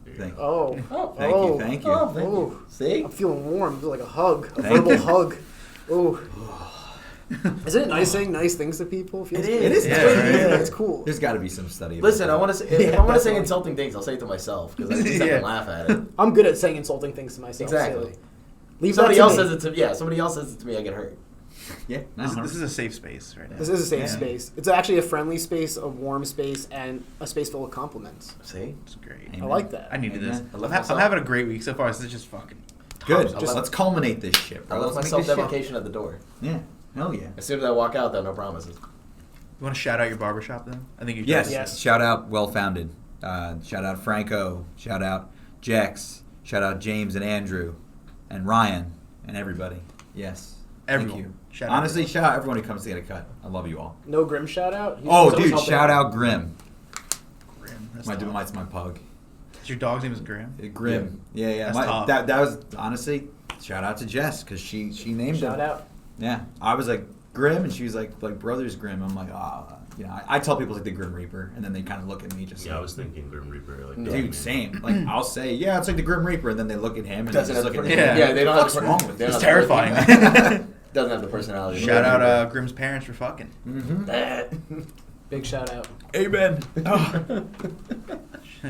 There you Thank go. Oh. Thank you. Oh, thank you. Oh. See? I'm feeling warm. It feels like a hug. A Thank verbal you. hug. Oh. Isn't it nice saying nice things to people? Feels good. It is. Yeah, Yeah, right. it's cool. There's got to be some study. about Listen, that. I want to say if I want to say insulting things, I'll say it to myself because I just Yeah. can laugh at it. I'm good at saying insulting things to myself. Exactly. So leave Somebody that to else me. says it to somebody else says it to me, I get hurt. Yeah. No, This is a safe space right now. This is a safe Yeah. space. It's actually a friendly space, a warm space, and a space full of compliments. See? It's great. Amen. I like that. I needed this. Amen. I love I'm myself. having a great week so far. This is just fucking Good. top. Let's culminate this shit, I bro. left my Let's make this shit. self-deprecation at the door. Yeah. Hell yeah. As soon as I walk out, though, no promises. You want to shout out your barbershop then? I think you Yes. should. Yes. Shout out Well Founded. Shout out Franco. Shout out Jex. Shout out James and Andrew and Ryan and everybody. Yes. Everyone. Thank you. Shout out Honestly, everyone. shout out everyone who comes to get a cut. I love you all. No Grim shout out? He's Oh, always dude, helping shout out Grim. Grim. That's My tough. that's my pug. Your dog's name is Grim? Grim. Yeah. That's My- tough. that was honestly shout out to Jess because she named him. Shout out. Yeah, I was like, Grim, and she was like Brothers Grimm. I'm like, you know, I tell people it's like the Grim Reaper, and then they kind of look at me just Yeah, like, I was thinking Grim Reaper. Like, dude, same. Like, I'll say, yeah, it's like the Grim Reaper, and then they look at him, and Doesn't they just have look the at Yeah. him. Yeah, they don't have What's the wrong with they this? don't It's have the- terrifying. Doesn't have the personality. Shout out Grimm's parents for fucking. Mm-hmm. Big shout out. Amen.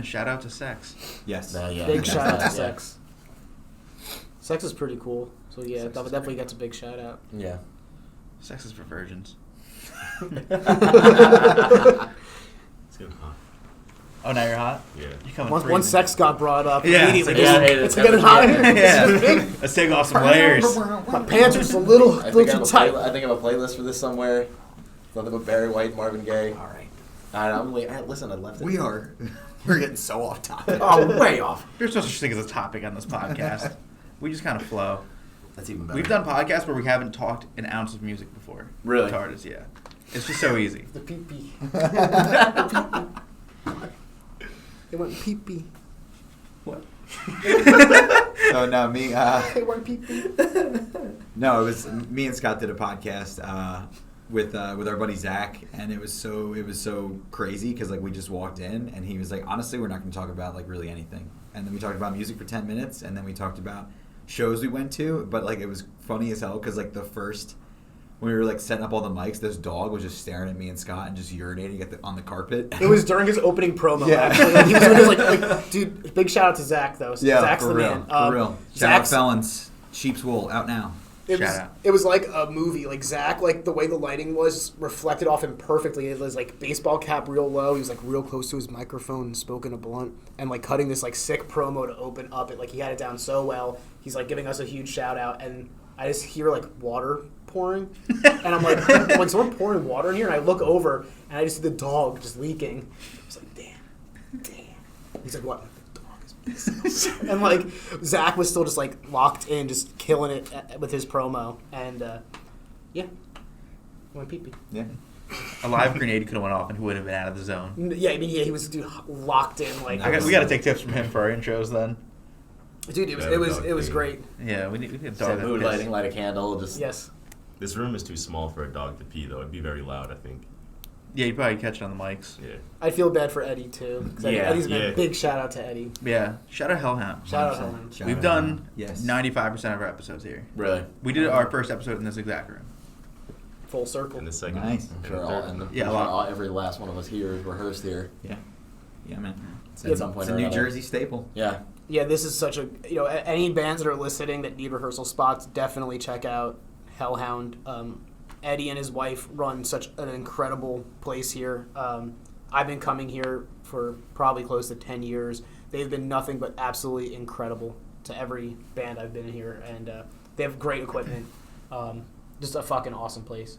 Shout out to sex. Yes. Yeah. Big shout out to Yeah. Sex. Sex is pretty cool. So yeah, Sex that is definitely gets a big shout out. Yeah. Sex is for virgins. It's getting hot. Oh, now you're hot? Yeah. You're coming Once freezing. sex got brought up, Yeah, immediately it's like, it's yeah, getting hot. Yeah. Let's take off some layers. My pants are just a little I think I too have tight. I think I have a playlist for this somewhere. Nothing but Barry White, Marvin Gaye. All right. I'm late. Listen, I left it. We're getting so off topic. Oh, way off. There's no such thing as a topic on this podcast. We just kind of flow. That's even better. We've done podcasts where we haven't talked an ounce of music before. Really? Retarded, yeah. It's just so easy. The pee pee. They went pee pee. What? Oh no, me. They went pee pee. No, it was me and Scott did a podcast with our buddy Zach, and it was so crazy because like we just walked in, and he was like, honestly, we're not going to talk about like really anything, and then we talked about music for 10 minutes, and then we talked about shows we went to, but like it was funny as hell because like when we were like setting up all the mics, this dog was just staring at me and Scott and just urinating on the carpet. It was during his opening promo. Yeah. Actually. Like, he was doing his, like, dude, big shout out to Zach though. Yeah, Zach's for the real, man. for real. Shout out Zach's, Felons, Sheep's Wool, out now. Shout out. It was like a movie. Like Zach, like the way the lighting was reflected off him perfectly. It was like baseball cap real low. He was like real close to his microphone and spoking a blunt and like cutting this like sick promo to open up it. Like he had it down so well. He's like giving us a huge shout out, and I just hear like water pouring, and I'm like, someone pouring water in here, and I look over and I just see the dog just leaking. I was like, damn. He's like, what? The dog is pissing. And like Zach was still just like locked in, just killing it with his promo, and yeah, went pee pee. Yeah. A live grenade could have went off and he would have been out of the zone. Yeah, I mean, yeah, he was dude locked in like. We got to take tips from him for our intros then. Dude, it was great. Yeah, we need a dog. Set that mood piss. lighting, light a candle. Just Yes. This room is too small for a dog to pee, though. It'd be very loud, I think. Yeah, you probably catch it on the mics. Yeah. I feel bad for Eddie too. 'Cause Yeah, Eddie's been yeah. a big shout out to Eddie. Yeah, shout out Hellhound. Shout out Hellhound. Shout We've out done Hellhound. Yes. 95% of our episodes here. really. We did our first episode in this exact room. Full circle. And the second. Nice. And I'm the sure third. Yeah, a lot. every last one of us here is rehearsed here Yeah. Yeah, man. at some point It's a or New another. Jersey staple. Yeah. Yeah, this is such a any bands that are listening that need rehearsal spots, definitely check out Hellhound. Eddie and his wife run such an incredible place here. I've been coming here for probably close to 10 years. They've been nothing but absolutely incredible to every band I've been in here, and they have great equipment. Just a fucking awesome place.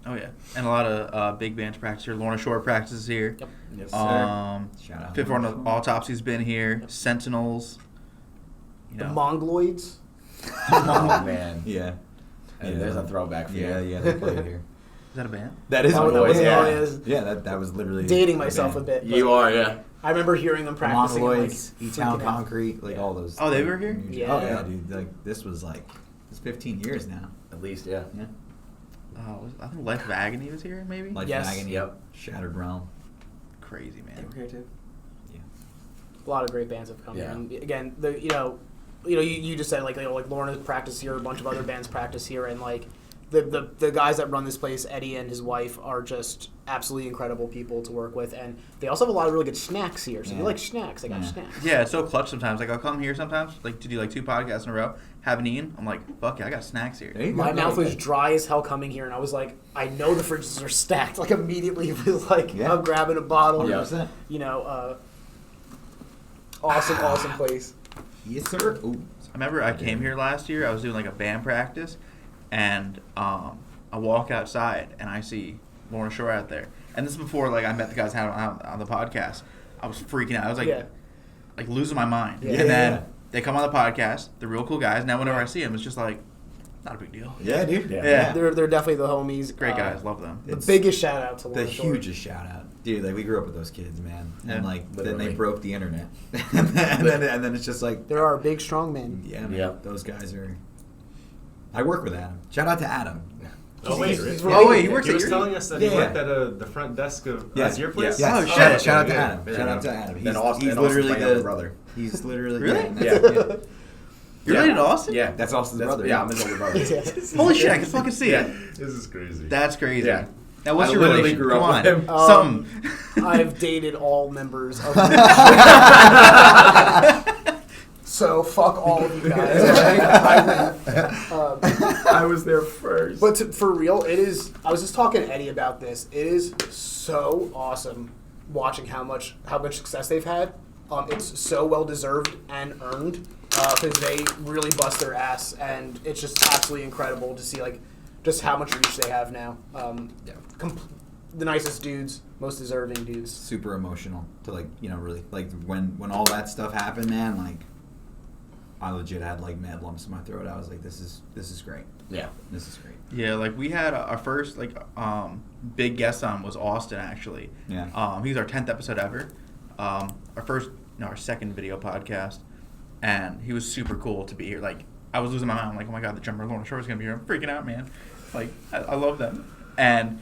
Oh yeah, and a lot of big bands practice here. Lorna Shore practices here. Yep. Yes, Shout out. Fifth One Autopsy's been here. Sentinels. You The know. Mongoloids. oh man. Yeah. Hey, there's a throwback for Yeah, you. yeah, they played here. Is that a band? That is Oh, what that it was. was- Yeah, oh, it is. yeah. That was literally Dating myself a band. bit. but You are, yeah. I remember hearing them practicing. and, Mongoloids, like, E-Town freaking out. Concrete, like all those. Oh, they were here? Yeah. Oh yeah, dude. Like this was like it's 15 years now. At least, yeah. Yeah. I think Life of Agony was here, maybe. Life Yes. of Agony. Yep. Shattered Realm. Crazy man. They were here too. A lot of great bands have come Yeah. here. And again, you just said like Lorna's practice here, a bunch of other bands practice here, and like the guys that run this place, Eddie and his wife, are just absolutely incredible people to work with, and they also have a lot of really good snacks here. So if you Yeah. like snacks, they got Yeah. snacks. Yeah, it's so clutch sometimes. Like I'll come here sometimes, like to do like 2 podcasts in a row, haven't eaten. I'm like, fuck yeah, I got snacks here. There you My go. mouth was dry as hell coming here, and I was like, I know the fridges are stacked. Like immediately, it was like Yeah. I'm grabbing a bottle. 100%. Awesome place. Yes, sir. Ooh. I remember I came here last year. I was doing like a band practice, and I walk outside and I see Lorna Shore out there. And this is before like I met the guys on the podcast. I was freaking out. I was like, Yeah. like losing my mind. Yeah. And then Yeah. they come on the podcast. They're real cool guys. Now whenever I see them, it's just like not a big deal. Yeah, dude. Yeah. They're definitely the homies. Great guys. Love them. The It's biggest shout out to The Lorna Shore. hugest shout out, dude. Like we grew up with those kids, man, and Yeah. like then Literally. they broke the internet, and then it's just like, There are big, strong men. yeah, man, Yeah. those guys are. I work with Adam. Shout out to Adam. Oh wait, He's really? Oh, wait, he works He at was your... telling us that he worked at the front desk of your place. Yeah. Oh, shit. Shout out to yeah, Adam. there Shout you out go. to Adam. And Austin, He's and Austin's literally my older brother. He's literally Really? Yeah. You're related to Austin? Yeah, That's Austin's brother. Yeah, I'm his older brother. Holy shit, I can fucking see it. This is crazy. That's crazy. Yeah. Now, what's I your literally relation? grew Come up on. with him. Something. I've dated all members of so fuck all of you guys. I was there first. But for real, it is. I was just talking to Eddie about this. It is so awesome watching how much success they've had. It's so well deserved and earned because they really bust their ass, and it's just absolutely incredible to see like just how much reach they have now. The nicest dudes, most deserving dudes. Super emotional to really when all that stuff happened, man. Like, I legit had like mad lumps in my throat. I was like, this is great. Yeah. This is great. Yeah, like we had our first big guest on was Austin actually. Yeah. He was our 10th episode ever. Our second video podcast, and he was super cool to be here. Like, I was losing my mind. I'm like, oh my god, the drummer Lorna Shore is gonna be here. I'm freaking out, man. Like, I love them. And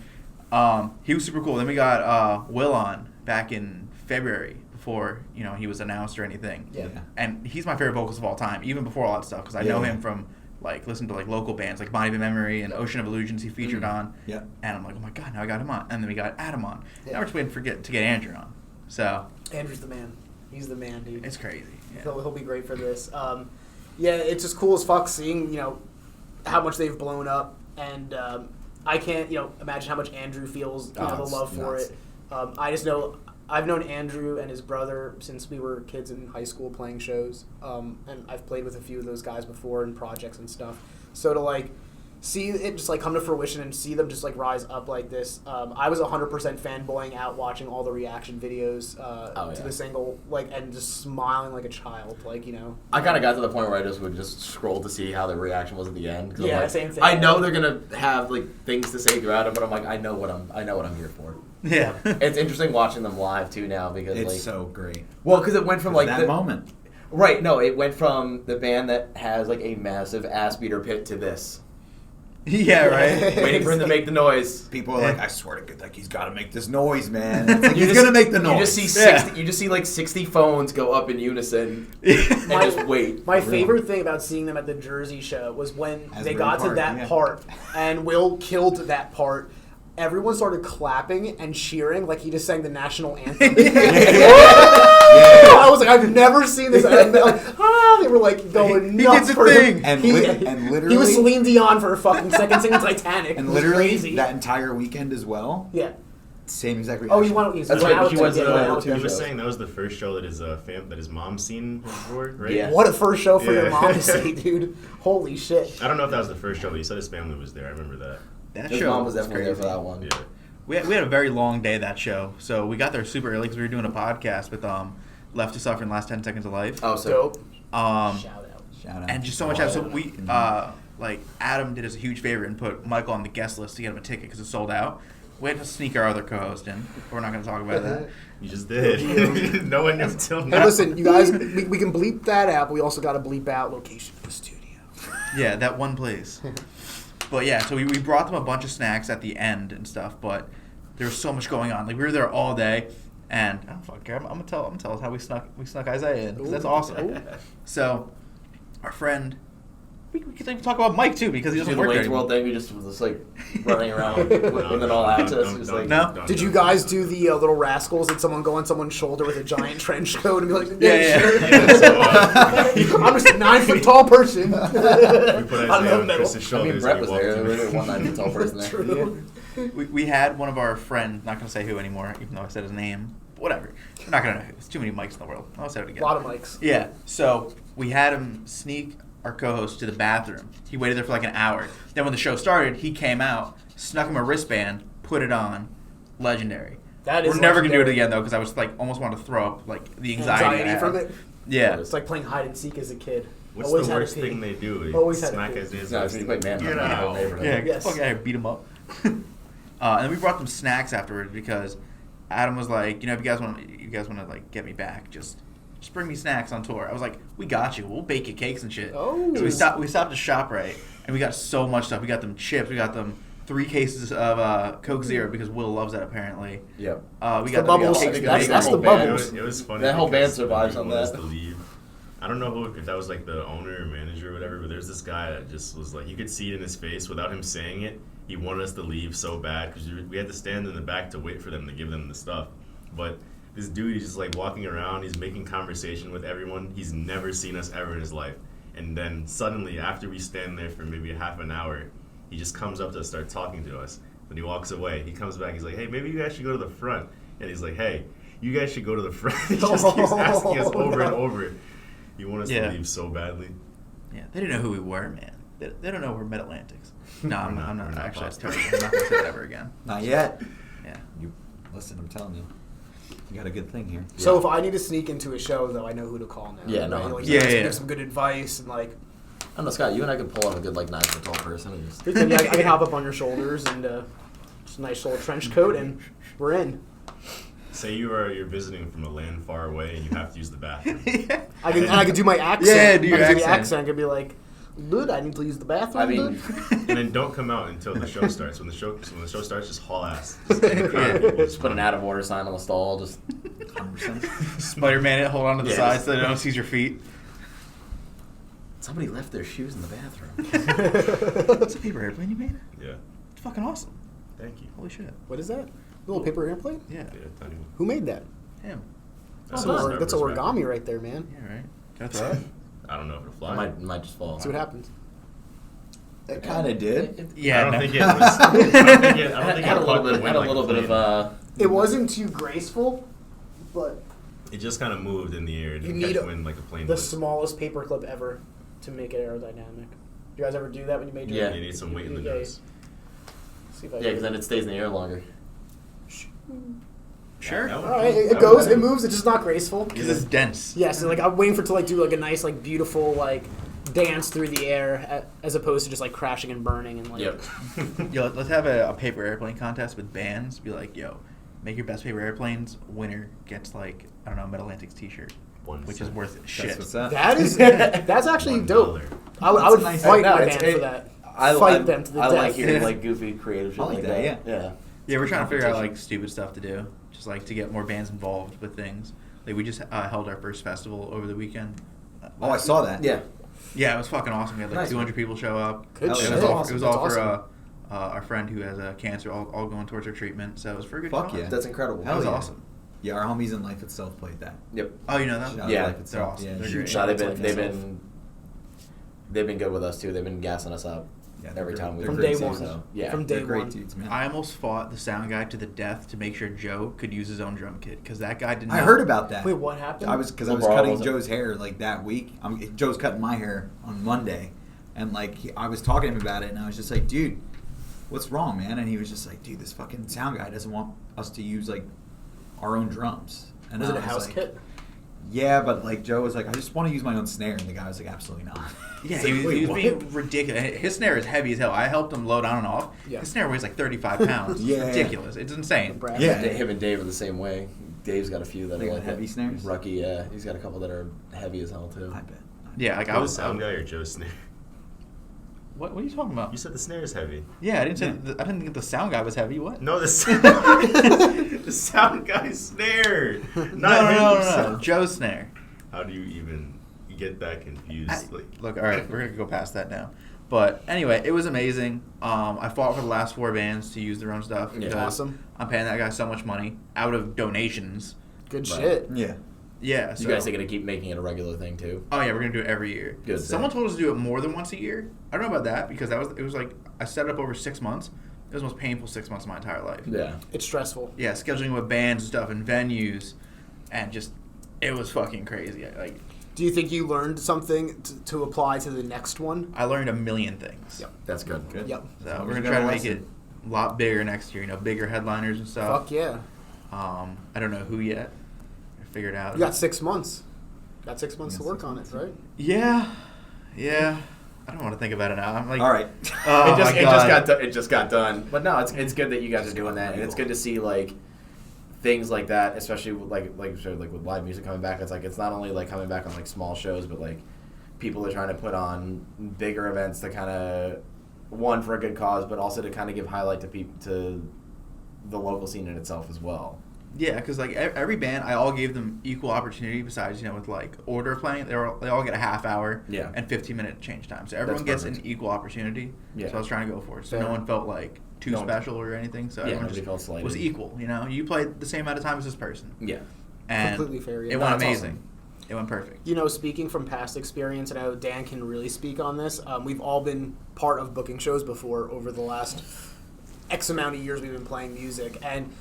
he was super cool. Then we got Will on back in February before he was announced or anything. Yeah. And he's my favorite vocalist of all time, even before all that stuff, because I know him from listening to local bands like Body of Memory and Ocean of Illusions he featured on. Yeah. And I'm like, oh my god, now I got him on. And then we got Adam on. Now we're just waiting to get Andrew on. So Andrew's the man. He's the man, dude. it's crazy. Yeah. He'll be great for this. It's just cool as fuck seeing how much they've blown up, and I can't imagine how much Andrew feels the love for it. I just know I've known Andrew and his brother since we were kids in high school playing shows, and I've played with a few of those guys before in projects and stuff. So to see it just come to fruition and see them just rise up like this. I was 100% fanboying out watching all the reaction videos to the single, and just smiling like a child, I kind of got to the point where I just would just scroll to see how the reaction was at the end. Yeah, same thing. I know they're gonna have things to say throughout it, but I'm like, I know what I'm here for. Yeah. It's interesting watching them live too now because It's so great. well, because it went from that moment. Right, no, it went from the band that has a massive ass beater pit to this. Yeah, right. Waiting for him to make the noise. People are like, I swear to God, he's got to make this noise, man. It's like, he's gonna make the noise. You just see 60 phones go up in unison and just wait. My favorite thing about seeing them at the Jersey show was when they got to that part and Will killed that part. Everyone started clapping and cheering like he just sang the national anthem. I was like, I've never seen this. And they were going nuts did the for thing. him. And literally, he was Celine Dion for a fucking second singing Titanic. and It was literally crazy. that entire weekend as well. Yeah. Same exact Oh, reaction. you want? That's right. He He was was saying that was the first show that his mom's seen before, right? Yeah. What a first show for your Yeah. mom to see, dude! Holy shit! I don't know if that was the first show, but he said his family was there. I remember that. That His show mom was definitely there crazy. for that one. Yeah. We had a very long day that show, so we got there super early because we were doing a podcast with Left to Suffer in the Last 10 Seconds of Life. Oh, so Dope. Um, Shout out. Shout out. and just so much. So we Adam did us a huge favor and put Michael on the guest list to get him a ticket because it sold out. We had to sneak our other co-host in. We're not going to talk about that. You just did. No one knew until now. Hey, listen, you guys, we can bleep that out, but we also got to bleep out location of the studio. Yeah, that one place. But yeah, so we brought them a bunch of snacks at the end and stuff, but there was so much going on. We were there all day, and I don't fucking care. I'm gonna tell us how we snuck Isaiah in, 'cause that's awesome. So, our friend, we could even talk about Mike too because he you doesn't do the work there Wayne's anymore. World thing. We just was running around with all access. Just No? Did you guys do the Little Rascals? Did someone go on someone's shoulder with a giant trench coat and be like, Yeah. sure. I'm just a 9 foot tall person. We put I Isaiah love on metal. Chris's I shoulders. mean, Brett and was he walked there. through. There was one 9 foot tall person there. True. We had one of our friends, not gonna say who anymore, even though I said his name. But whatever. We're not gonna know who. There's too many mics in the world. I'll say it again. A lot of mics. Yeah. So we had him sneak our co-host to the bathroom. He waited there for an hour. Then when the show started, he came out, snuck him a wristband, put it on. Legendary. That is We're never gonna do it legendary. again though, because I was almost wanted to throw up, the anxiety I had. from it. Yeah. It's like playing hide and seek as a kid. What's Always the had to worst pee. thing they do? Always had to Smack pee. Isaiah's No, it's when you play man. Get Hunt in out. your neighborhood. Yeah, Yes. fucking I beat him up. And then we brought them snacks afterwards because Adam was like, if you guys want to get me back, just bring me snacks on tour. I was like, we got you. We'll bake you cakes and shit. Oh. So we stopped at ShopRite and we got so much stuff. We got them chips. We got them 3 cases of Coke Zero because Will loves that apparently. Yep. We It's got the bubbles. cakes with That's bacon. the bubbles. It was funny. That whole band because survives when on he wanted us that. to leave. I don't know if that was like the owner or manager or whatever, but there's this guy that just was like, you could see it in his face without him saying it. He wanted us to leave so bad because we had to stand in the back to wait for them to give them the stuff. But this dude, he's just like walking around, he's making conversation with everyone. He's never seen us ever in his life. And then suddenly, after we stand there for maybe a half an hour, he just comes up to us, start talking to us. Then he walks away. He comes back, he's like, hey, maybe you guys should go to the front. And he's like, hey, you guys should go to the front. He just keeps asking us over and over. He wanted us to leave so badly. Yeah, they didn't know who we were, man. They don't know we're Mid-Atlantics. No, I'm We're not. not Actually, that's Boston. terrible. I'm not going to say that ever again. Not yet. Yeah. You listen. I'm telling you, you got a good thing here. So if I need to sneak into a show, though, I know who to call now. Yeah, no, right? Like, yeah, you guys yeah. Give some good advice and like. I don't know, Scott. You and I could pull off a good like 9 foot tall person. And just... I can hop up on your shoulders and just a nice little trench coat, and we're in. Say you're visiting from a land far away and you have to use the bathroom. Yeah. I can do my accent. Yeah, do your I can do the accent. accent. I can be like, dude, I need to use the bathroom. I mean, dude." And then don't come out until the show starts. When the show starts, just haul ass. just put an out of order sign on the stall. Just 100%. Spider-Man it, hold on to the Yeah. side so they don't see your feet. somebody left their shoes in the bathroom. It's a paper airplane you made? Yeah. It's fucking awesome. Thank you. Holy shit. What is that? A little paper airplane? Yeah. Yeah, tiny one. Who made that? Him. That's, nice. that's origami right there, man. Yeah, right. Can I throw it? I don't know if it'll fly. Might just fall. See what happens. It kind of did. Yeah, I don't no. think it was. I don't think it Had a little bit. Had a little bit of. It wasn't too graceful, but It just kind of moved in the air. It You didn't need catch a- wind like a plane the would. smallest paper clip ever to make it aerodynamic. You guys ever do that when you made your? Yeah. You need some weight in the Yeah. nose. See if I Yeah, because then it stays in the air longer. Sure. That All would- right, it that goes, would- it moves. It's just not graceful. Because it's dense. Yeah, so like I'm waiting for it to like do like a nice like beautiful like dance through the air as opposed to just like crashing and burning and like. Yep. Yo, let's have a paper airplane contest with bands. Be like, yo, make your best paper airplanes. Winner gets like, I don't know, Mid-Atlantic's t-shirt, One which is cent. worth shit. That's what's up. That is that's actually dope. $1. I would That's a nice- fight No, my it's- band for it- that. I Fight them to the I death. like hearing like goofy, creative shit I like like that, that. Yeah. Yeah, we're trying to figure out Competition. like stupid stuff to do, just like to get more bands involved with things. Like we just held our first festival over the weekend. Oh, I saw that. Yeah. Yeah, it was fucking awesome. We had like Nice. 200 people show up. Good It shit. was all, Awesome. it was That's all for awesome. our friend who has cancer, all going towards her treatment. So it was for a good Fuck cause. yeah. That's incredible. That was Hell yeah. awesome. Yeah, our homies in Life Itself played that. Yep. Oh, you know them? Shout out Yeah. Life They're Itself. awesome. Yeah, They're huge great. No, Shout out they've been good with us too. They've been gassing us up Yeah, they're every great. time we They're From great day do one. so. Yeah. From day They're great one. dudes, man. I almost fought the sound guy to the death to make sure Joe could use his own drum kit because that guy did not. I heard about that. Wait, what happened? I was because I Well, was bro, cutting wasn't- Joe's hair like that week. Joe's cutting my hair on Monday, and like I was talking to him about it, and I was just like, dude, what's wrong, man? And he was just like, dude, this fucking sound guy doesn't want us to use like our own drums. And Was I it a house like, kit? Yeah, but like Joe was like, I just want to use my own snare, and the guy was like, absolutely not. Yeah, It's he like, was, "Wait, he was what?" being ridiculous. His snare is heavy as hell. I helped him load on and off. Yeah. His snare weighs like 35 pounds. Yeah. It's ridiculous. It's insane. Brass. Yeah. Him and Dave are the same way. Dave's got a few that They are got like heavy snares? Rucky, yeah. He's got a couple that are heavy as hell too. I bet. Yeah, like I I was. was sound guy or Joe's snare. What are you talking about? You said the snare is heavy. Yeah, I didn't say. Yeah. I didn't think the sound guy was heavy. What? No, the the sound guy's snare. Not No. him. Joe's snare. How do you even get that confused? Look, all right, we're gonna go past that now. But anyway, it was amazing. I fought for the last 4 bands to use their own stuff. Yeah. because Awesome. I'm paying that guy so much money out of donations. Good Right. shit. Yeah. Yeah. You So, guare going to keep making it a regular thing too? oh yeah, we're gonna do it every year. Good. Someone told us to do it more than once a year. I don't know about that because it was like I set it up over 6 months. It was the most painful 6 months of my entire life. Yeah. It's stressful. Yeah, scheduling with bands and stuff and venues, and just it was fucking crazy. Like Do you think you learned something to apply to the next one? I learned a million things. Yep. That's good. Good. Yep. So As long we're as gonna you try got to a make it a lot bigger next year. You know, bigger headliners and stuff. Fuck yeah. I don't know who yet. Figure it out. You got 6 months. Got 6 months to work on it, right? Yeah. I don't want to think about it now. I'm like, All right. Oh my God. It just got done. But no, it's good that you guys are doing that, and it's good to see like things like that, especially with like with live music coming back. It's like it's not only like coming back on like small shows, but like people are trying to put on bigger events to kind of one for a good cause, but also to kind of give highlight to the local scene in itself as well. Yeah, because like every band, I all gave them equal opportunity. Besides, with like order of playing, they all get a half hour and 15-minute change time. So everyone gets an equal opportunity. Yeah. So I was trying to go for it. So no one felt like too special or anything. So everyone just felt was equal. You played the same amount of time as this person. Yeah, and completely fair. Yeah. It went amazing. Awesome. It went perfect. Speaking from past experience, and I know Dan can really speak on this. We've all been part of booking shows before over the last X amount of years we've been playing music, and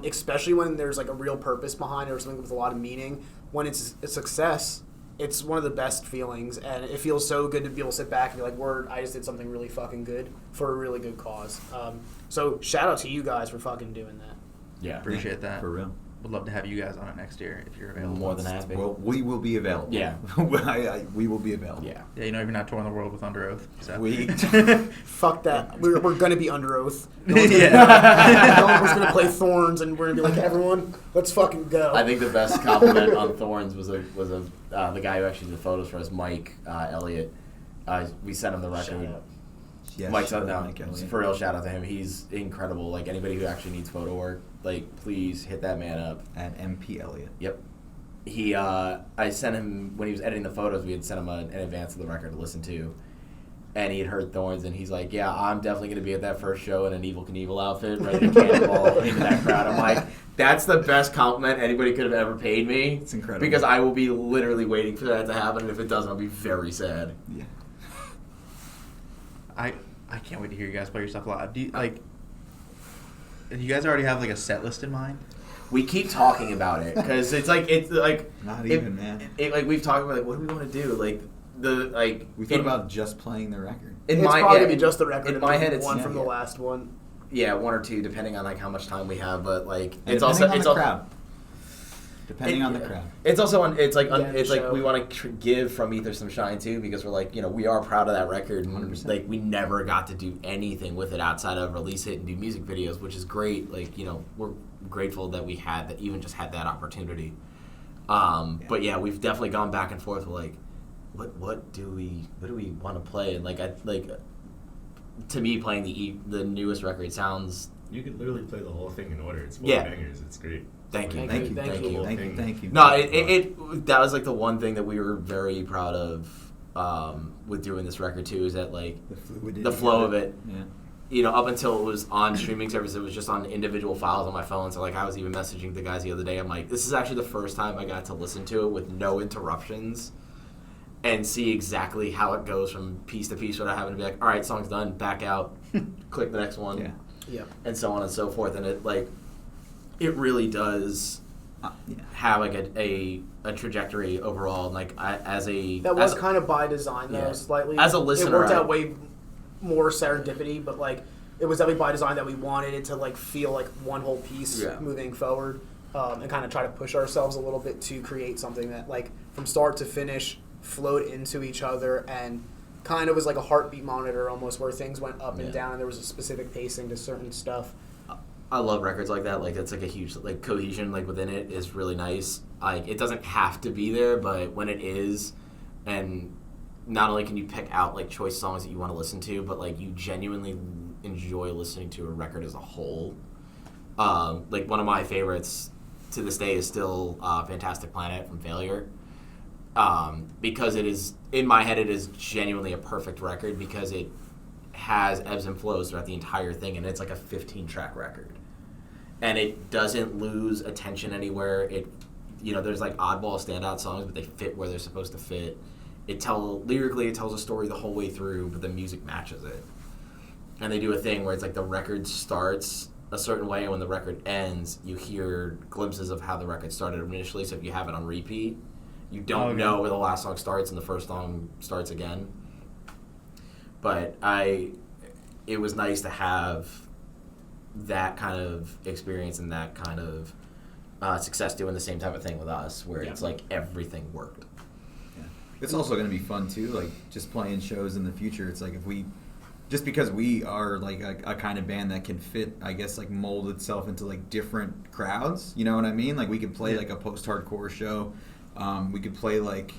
especially when there's like a real purpose behind it or something with a lot of meaning, when it's a success, it's one of the best feelings, and it feels so good to be able to sit back and be like, word, I just did something really fucking good for a really good cause. So shout out to you guys for fucking doing that. Yeah. Appreciate that. For real. Would love to have you guys on it next year if you're available. More than happy. Well, we will be available. Yeah. We will be available. Yeah. Yeah, you're not touring the world with Under Oath. So. Fuck that. We're going to be Under Oath. No one's going to play Thorns, and we're going to be like, everyone, let's fucking go. I think the best compliment on Thorns was the guy who actually did the photos for us, Mike Elliott. We sent him the record. Yes, Mike's for real, shout out to him. He's incredible. Like, anybody who actually needs photo work, like, please hit that man up. At MP Elliott. Yep. I sent him, when he was editing the photos, we had sent him an advance of the record to listen to. And he had heard Thorns, and he's like, yeah, I'm definitely going to be at that first show in an Evel Knievel outfit, ready to cannonball into that crowd. I'm like, that's the best compliment anybody could have ever paid me. It's incredible. Because I will be literally waiting for that to happen, and if it doesn't, I'll be very sad. Yeah. I can't wait to hear you guys play your stuff live. Do you guys already have like a set list in mind? We keep talking about it because it's like not even, man. We've talked about like, what do we want to do? We thought about just playing the record. It's probably gonna be just the record. In my head, it's one from the last one. Yeah, one or two, depending on like how much time we have. But like, it's also on the crowd. Depending on the crowd. It's also we want to give From Ether some shine too, because we're like, we are proud of that record, and 100%. like we never got to do anything with it outside of release it and do music videos, which is great. Like, we're grateful that we had that, even just had that opportunity. But yeah, we've definitely gone back and forth with like, what do we want to play? And to me, playing the newest record sounds. You could literally play the whole thing in order. It's 4 bangers. It's great. Thank you. No, that was like the one thing that we were very proud of with doing this record too, is that like the flow of it. Yeah. Up until it was on streaming service, it was just on individual files on my phone. So like I was even messaging the guys the other day. I'm like, this is actually the first time I got to listen to it with no interruptions and see exactly how it goes from piece to piece without having to be like, all right, song's done, back out, click the next one, and so on and so forth. And it really does have like a trajectory overall. Like that was kind of by design though, slightly. As a listener, it worked out way more serendipity, but like it was definitely by design that we wanted it to like feel like one whole piece moving forward, and kind of try to push ourselves a little bit to create something that like from start to finish flowed into each other and kind of was like a heartbeat monitor almost, where things went up and down and there was a specific pacing to certain stuff. I love records like that. Like, it's like a huge like cohesion like within it is really nice. Like, it doesn't have to be there, but when it is, and not only can you pick out like choice songs that you want to listen to, but like you genuinely enjoy listening to a record as a whole. Like one of my favorites to this day is still Fantastic Planet from Failure. Because it is, in my head, it is genuinely a perfect record because it has ebbs and flows throughout the entire thing, and it's like a 15-track record. And it doesn't lose attention anywhere. It, there's like oddball standout songs, but they fit where they're supposed to fit. Lyrically, it tells a story the whole way through, but the music matches it. And they do a thing where it's like the record starts a certain way, and when the record ends, you hear glimpses of how the record started initially. So if you have it on repeat, you don't know where the last song starts and the first song starts again. But it was nice to have that kind of experience and that kind of success doing the same type of thing with us, where it's like everything worked. Yeah. It's also going to be fun too, like just playing shows in the future. It's like just because we are like a kind of band that can fit, I guess, like mold itself into like different crowds. You know what I mean? Like we could play like a post-hardcore show. We could play like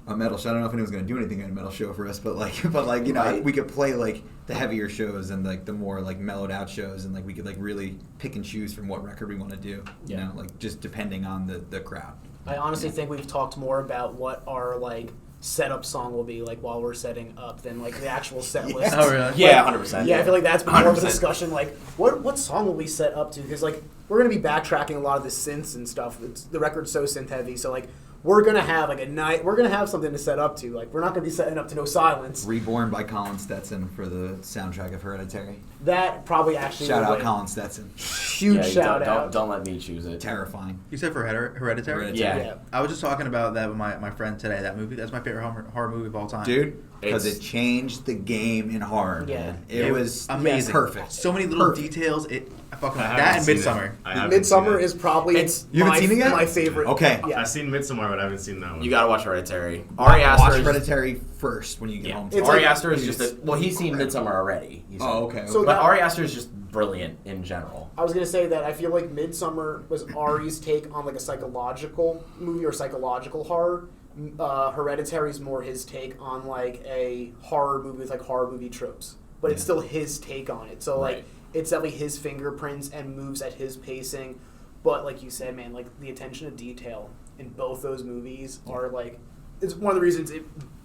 a metal show. I don't know if anyone's going to do anything at a metal show for us, but you know, Right. we could play like the heavier shows and like the more like mellowed out shows, and like we could like really pick and choose from what record we want to do. You Yeah. know, like just depending on the crowd. I honestly think we've talked more about what our like setup song will be like while we're setting up than like the actual set list. Oh, really? Yeah, 100%. Yeah, I feel like that's been more of a 100%. discussion. Like, what song will we set up to? Because like we're gonna be backtracking a lot of the synths and stuff. The record's so synth heavy, so like we're gonna have like a night. We're gonna have something to set up to. Like we're not gonna be setting up to No Silence. Reborn by Colin Stetson for the soundtrack of Hereditary. That probably actually Shout would out win. Colin Stetson. Huge Yeah, shout don't, out. Don't let me choose it. Terrifying. You said for Hereditary? Hereditary. Yeah. I was just talking about that with my friend today. That movie, that's my favorite horror movie of all time. Dude, because It's- it changed the game in horror. Yeah. Man. It was amazing. perfect. So many little Perfect. details. I fucking I like haven't that and seen Midsummer. it. I haven't Midsummer seen it. is probably You haven't seen it yet? my favorite. Okay. Yeah. I've seen Midsommar, but I haven't seen that one. You gotta watch Hereditary. Ari Aster Watch is Hereditary first when you get yeah. home. It's Ari like- Aster is just a, well, he's seen Midsummer already. He said. Oh, okay. So okay. But that- Ari Aster is just brilliant in general. I was gonna say that I feel like Midsummer was Ari's take on like a psychological movie or psychological horror. Hereditary is more his take on like a horror movie with like horror movie tropes, but it's still his take on it. So like Right. it's definitely his fingerprints and moves at his pacing. But like you said, man, like the attention to detail in both those movies are like it's one of the reasons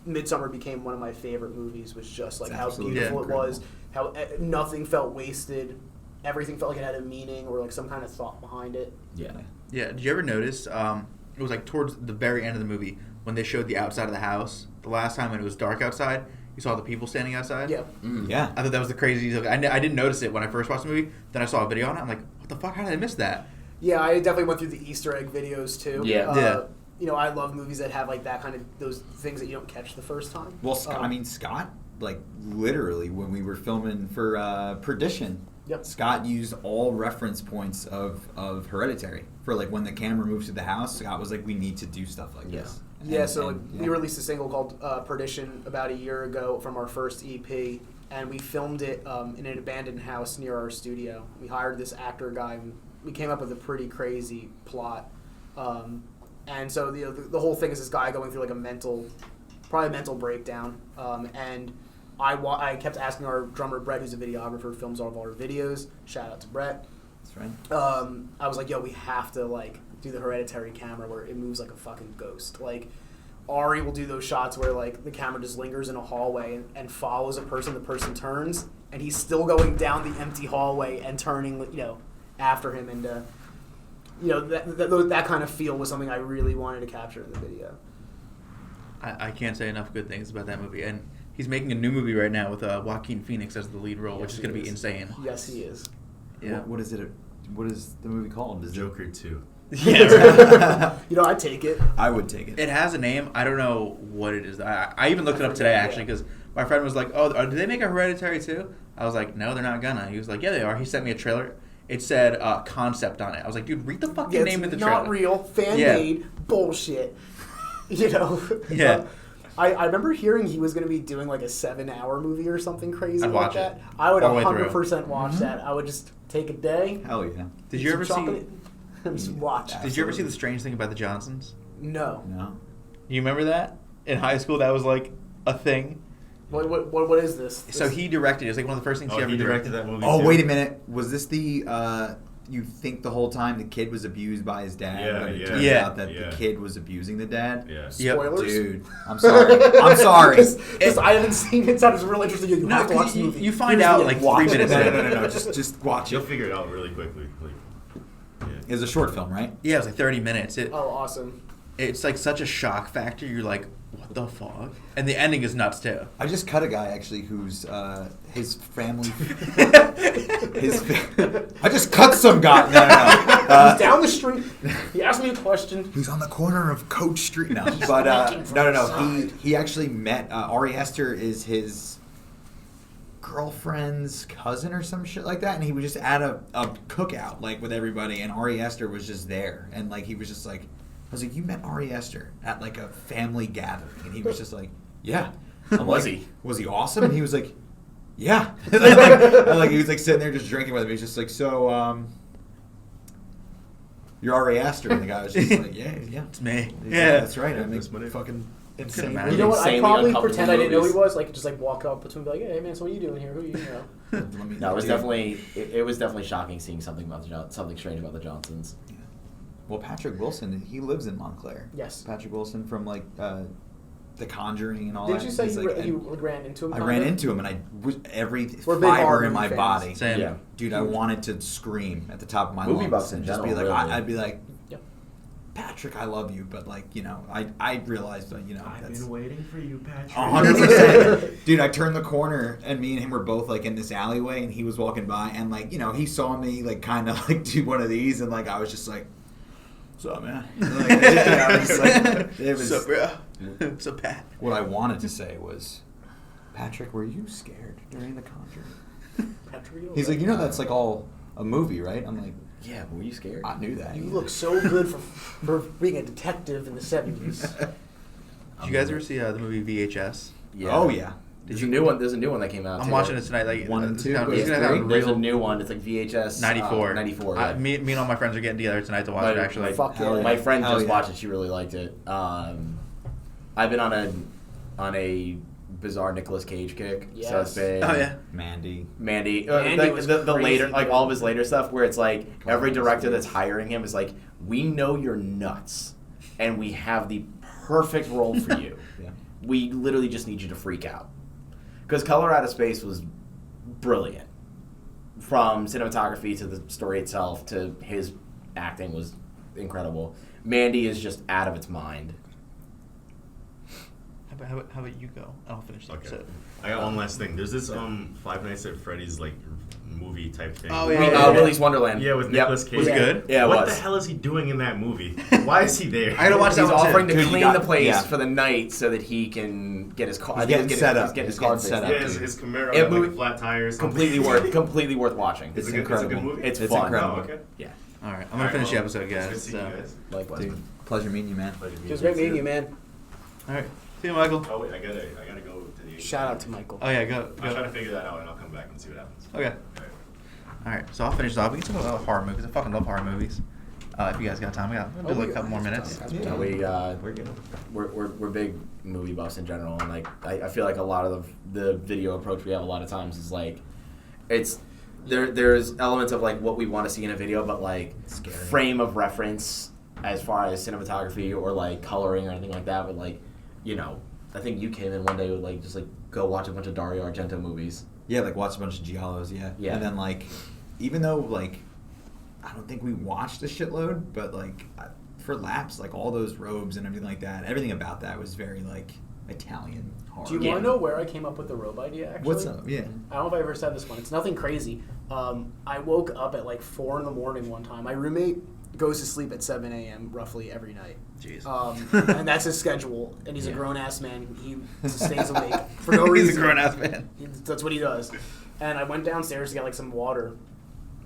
Midsummer became one of my favorite movies. Was just like It's how absolutely beautiful it incredible. was, how nothing felt wasted. Everything felt like it had a meaning or like some kind of thought behind it. Yeah. Yeah. Did you ever notice? It was like towards the very end of the movie when they showed the outside of the house. The last time when it was dark outside, you saw the people standing outside. Yeah. Yeah. I thought that was the craziest. I didn't notice it when I first watched the movie. Then I saw a video on it. I'm like, what the fuck? How did I miss that? Yeah, I definitely went through the Easter egg videos too. Yeah. Yeah. You know, I love movies that have like that kind of those things that you don't catch the first time. Well, Scott, like literally, when we were filming for Perdition, Yep. Scott used all reference points of Hereditary for like when the camera moves to the house. Scott was like, "We need to do stuff like this." Yeah, And- so and, we released a single called Perdition about a year ago from our first EP, and we filmed it in an abandoned house near our studio. We hired this actor guy, and we came up with a pretty crazy plot. And so the whole thing is this guy going through like a mental breakdown, and I kept asking our drummer Brett, who's a videographer, films all of our videos. Shout out to Brett. That's right. I was like, yo, we have to like do the Hereditary camera where it moves like a fucking ghost. Like Ari will do those shots where like the camera just lingers in a hallway and follows a person. The person turns and he's still going down the empty hallway and turning, you know, after him. And you know that kind of feel was something I really wanted to capture in the video. I can't say enough good things about that movie. And he's making a new movie right now with Joaquin Phoenix as the lead role, which Yes, is he going to be is. insane. Yes, he is. Yeah. What is it? What is the movie called? Is it- Joker 2. Yeah, You know, I'd take it. I would take it. it has a name. I don't know what it is. I even looked it up today actually because my friend was like, "Oh, did they make a Hereditary too?" I was like, "No, they're not gonna." He was like, "Yeah, they are." He sent me a trailer. It said concept on it. I was like, "Dude, read the fucking Yeah, name of the not trailer." real, fan made bullshit. You know. Yeah. I remember hearing he was going to be doing like a 7-hour movie or something crazy I'd like watch that. it. I would All the way through. 100% watch that. I would just take a day. Hell yeah. Did eat you ever some see? chocolate, and just watch? Did you ever see the strange thing about the Johnsons? No. No. You remember that in high school? That was like a thing. What is this? So he directed. It was like one of the first things Oh, he ever he directed that movie Oh, too? wait a minute. Was this the you think the whole time the kid was abused by his dad, Yeah, but it yeah. turns Yeah. out that Yeah. the kid was abusing the dad? Yeah. Yep. Spoilers? Dude, I'm sorry. I'm sorry. Just, I haven't seen it. Sounds really interesting. You No, have to watch 'cause the movie. you find Here's out, the like, end. 3 Watch it. minutes in. No. Just watch You'll it. figure it out really quickly. Yeah. It's a short film, right? Yeah, it was like 30 minutes. Oh, awesome. It's like such a shock factor. You're like, what the fuck? And the ending is nuts too. I just cut a guy actually who's his family. I just cut some guy. No. He's down the street. He asked me a question. He's on the corner of Coach Street now. But no. He actually met Ari Aster is his girlfriend's cousin or some shit like that, and he was just at a cookout like with everybody, and Ari Aster was just there, and like he was just like, I was like, you met Ari Aster at like a family gathering, and he was just like, yeah. I'm Was like, he? Was he awesome? And he was like, yeah. like he was like sitting there just drinking with me. He's just like, so you're Ari Aster, and the guy was just like, yeah. It's me. Yeah, Yeah. that's right. I make That's money. fucking insane. imagine. You know what? I'd Insanely probably uncomfortable pretend I didn't know he movies. was. Like, just like walk up between, be like, hey man, so what are you doing here? Who are you know? No, it was definitely it was definitely shocking seeing something strange about the Johnsons. Well, Patrick Wilson, he lives in Montclair. Yes. Patrick Wilson from like The Conjuring and all Did that. you say He's, you ran into him? I ran into him and I was every We're big horror fiber in my movie body. fans. Same. Yeah. Dude, I wanted to scream at the top of my Movie lungs buffs in and just be general, like, really. I'd be like, Yep. Patrick, I love you, but like, you know, I realized that, you know, I've that's been waiting for you, Patrick. 100%. Dude, I turned the corner and me and him were both like in this alleyway and he was walking by and like, you know, he saw me like kind of like do one of these and like I was just like, what's up, man? Like, I was like, it was, What's up, bro? What's up, Pat? what I wanted to say was, Patrick, were you scared during The Conjuring? Patrick, He's like, you know that's like all a movie, right? I'm like, Yeah, were you scared? I knew that. you look so good for being a detective in the 70s. Did you guys ever see the movie VHS? Yeah. Oh yeah. There's a new one. There's a new one that came out. I'm too. watching it tonight. Like 1 and it's 2? gonna- Yes, it's gonna three? have There's a real- new one. It's like VHS 94. 94. I, Yeah. me and all my friends are getting together tonight to watch But it. Actually, Fuck Hell yeah. My friend Hell just yeah. watched it. She really liked it. I've been on a bizarre Nicolas Cage kick. So Yes. it's been oh yeah. Mandy. Mandy. Mandy was the crazy later, like good. all of his later stuff, where it's like every God, director that's that's hiring him is like, we know you're nuts, and we have the perfect role for you. Yeah. We literally just need you to freak out. Because Color Out of Space was brilliant. From cinematography to the story itself to his acting was incredible. Mandy is just out of its mind. How about you go? I'll finish the Okay. episode. I got one last thing. There's this Five Nights at Freddy's like movie type thing. Oh, yeah. Willy's Wonderland. Yeah, with Yep. Nicolas Cage. Was it good? Yeah, it what was. the hell is he doing in that movie? Why is he there? I gotta watch that He's one too. offering to Dude, you clean got- the place yeah. for the night so that he can get his car. He's I think getting set up. He's getting his He's car getting fixed. set up. Yeah, his Camaro It had, like, movie- flat tires. Something. completely worth watching. It's It's a incredible. good movie. It's It's fun. incredible. Oh, okay. Yeah, All right, I'm All gonna finish the well, episode, it's good guys. seeing you guys. likewise. Dude, pleasure meeting you, man. Pleasure meeting It was you great meeting too. you, man. All right, see you, Michael. Oh wait, I gotta go to the. Shout out to Michael. Oh yeah, go. I'll try go. to figure that out and I'll come back and see what happens. Okay. All right, so I'll finish it off. We can talk about horror movies. I fucking love horror movies. If you guys got time, we'll do like a couple more minutes. No, we're big movie buffs in general, and like I feel like a lot of the video approach we have a lot of times is like it's there's elements of like what we want to see in a video, but like Scary. frame of reference as far as cinematography or like coloring or anything like that. But like, you know, I think you came in one day with like just like go watch a bunch of Dario Argento movies. Yeah, like watch a bunch of Giallos, yeah. Yeah. And then like, even though like, I don't think we watched a shitload, but like, for laps, like all those robes and everything like that, everything about that was very like Italian horror. Do you want to know where I came up with the robe idea, actually? What's up? Yeah. I don't know if I ever said this one. It's nothing crazy. I woke up at like 4 in the morning one time. My roommate goes to sleep at 7 a.m. roughly every night. Jeez. And that's his schedule. And he's a Yeah. grown-ass man. He stays awake for no reason. He's a grown ass man. That's what he does. And I went downstairs to get like some water.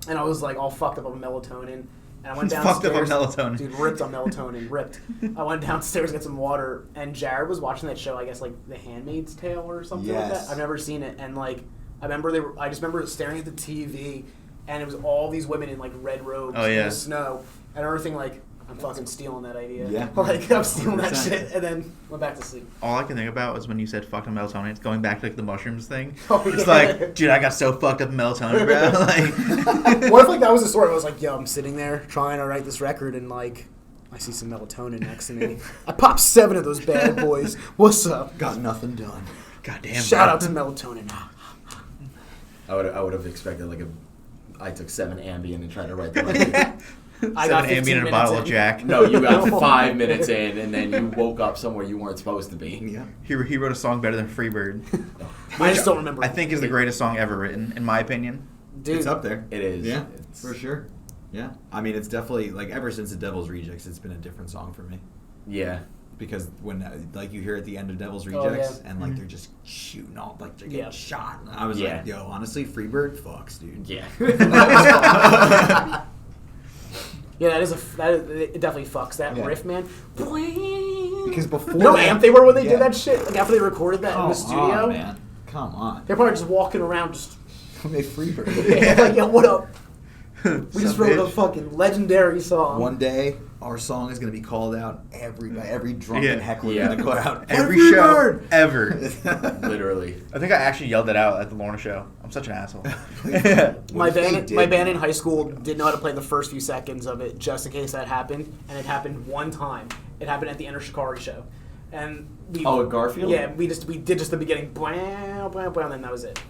And I was like all fucked up on melatonin. And I went He's downstairs. fucked up on melatonin. Dude, ripped on melatonin. Ripped. I went downstairs to get some water. And Jared was watching that show, I guess like The Handmaid's Tale or something like Yes. that. I've never seen it. And like, I just remember staring at the TV. And it was all these women in like red robes Oh, in yeah. the snow. And everything like, I'm fucking stealing that idea. Yeah. Like, I'm stealing that 100%. shit. And then went back to sleep. All I can think about was when you said fucked up melatonin. It's going back to like the mushrooms thing. Oh, It's yeah. like, dude, I got so fucked up in melatonin, bro. Like, What if like that was the story? I was like, yo, I'm sitting there trying to write this record and like I see some melatonin next to me. I popped 7 of those bad boys. What's up? Got nothing done. goddamn. Shout bro. out to melatonin. I would have expected like I took 7 Ambien and tried to write the record. I got 7 15 Ambien and a bottle minutes of in. Jack. No, you got 5 minutes in, and then you woke up somewhere you weren't supposed to be. Yeah. He wrote a song better than Freebird. I just don't remember. I think is the greatest song ever written, in my opinion. Dude, It's up there. It is. Yeah, It's- for sure. Yeah. I mean, it's definitely, like, ever since The Devil's Rejects, it's been a different song for me. Yeah. Because when, like, you hear at the end of Devil's Oh, Rejects, yeah. and, like, Mhm. they're just shooting all, like, they're getting Yeah. shot. And I was Yeah. like, yo, honestly, Freebird fucks, dude. Yeah. yeah, it definitely fucks that Yeah. riff, man. Because before You know how that- amped they were when they yeah. did that shit? Like after they recorded that in Come the studio? on, man. Come on. They're probably just walking around just They Freebird. like, yo, what up? We just Some wrote a bitch. fucking legendary song. One day, our song is going to be called out by every drunken heckler Yeah. going to go out. Every show ever. Literally. I think I actually yelled it out at the Lorna show. I'm such an asshole. My did, band in high school didn't know how to play the first few seconds of it, just in case that happened, and it happened one time. It happened at the Enter Shikari show, and At Garfield? Yeah, we did just the beginning, blam, blam, blam, and that was it.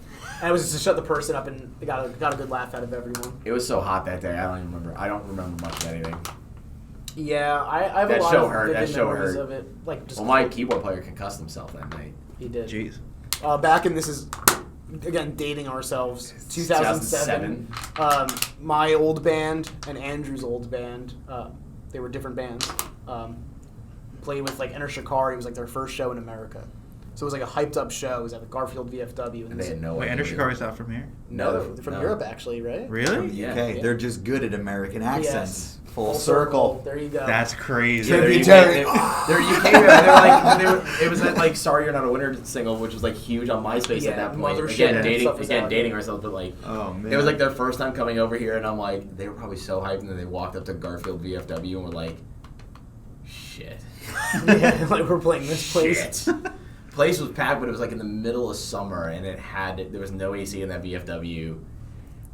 And it was just to shut the person up, and it got a good laugh out of everyone. It was so hot that day. I don't even remember. I don't remember much of anything. Yeah, I have That a lot show of hurt. vivid That show memories hurt. of it. Like just Well, my keyboard player concussed himself that night. he did. Jeez. Back in, this is again dating ourselves, 2007. 2007. My old band and Andrew's old band, they were different bands. Played with like Enter Shikari. It was like their first show in America, so it was like a hyped up show. It was at the Garfield VFW. And they had no Wait, idea. Enter Shikari's not from here? No, they're from no. Europe actually, right? From Really? the Yeah. UK. Yeah. They're just good at American accents. Yes. Full circle. There you go. That's crazy. Yeah, they're UK. Tributary. They're UK. It was that like "Sorry You're Not a Winner" single, which was like huge on MySpace Yeah, at that point. Mothership Again, and stuff was out. dating ourselves, but like Oh, man. it was like their first time coming over here, and I'm like, they were probably so hyped, and then they walked up to Garfield VFW and were like, shit. Yeah, like we're playing this place. Shit. Place was packed, but it was like in the middle of summer, and there was no AC in that VFW,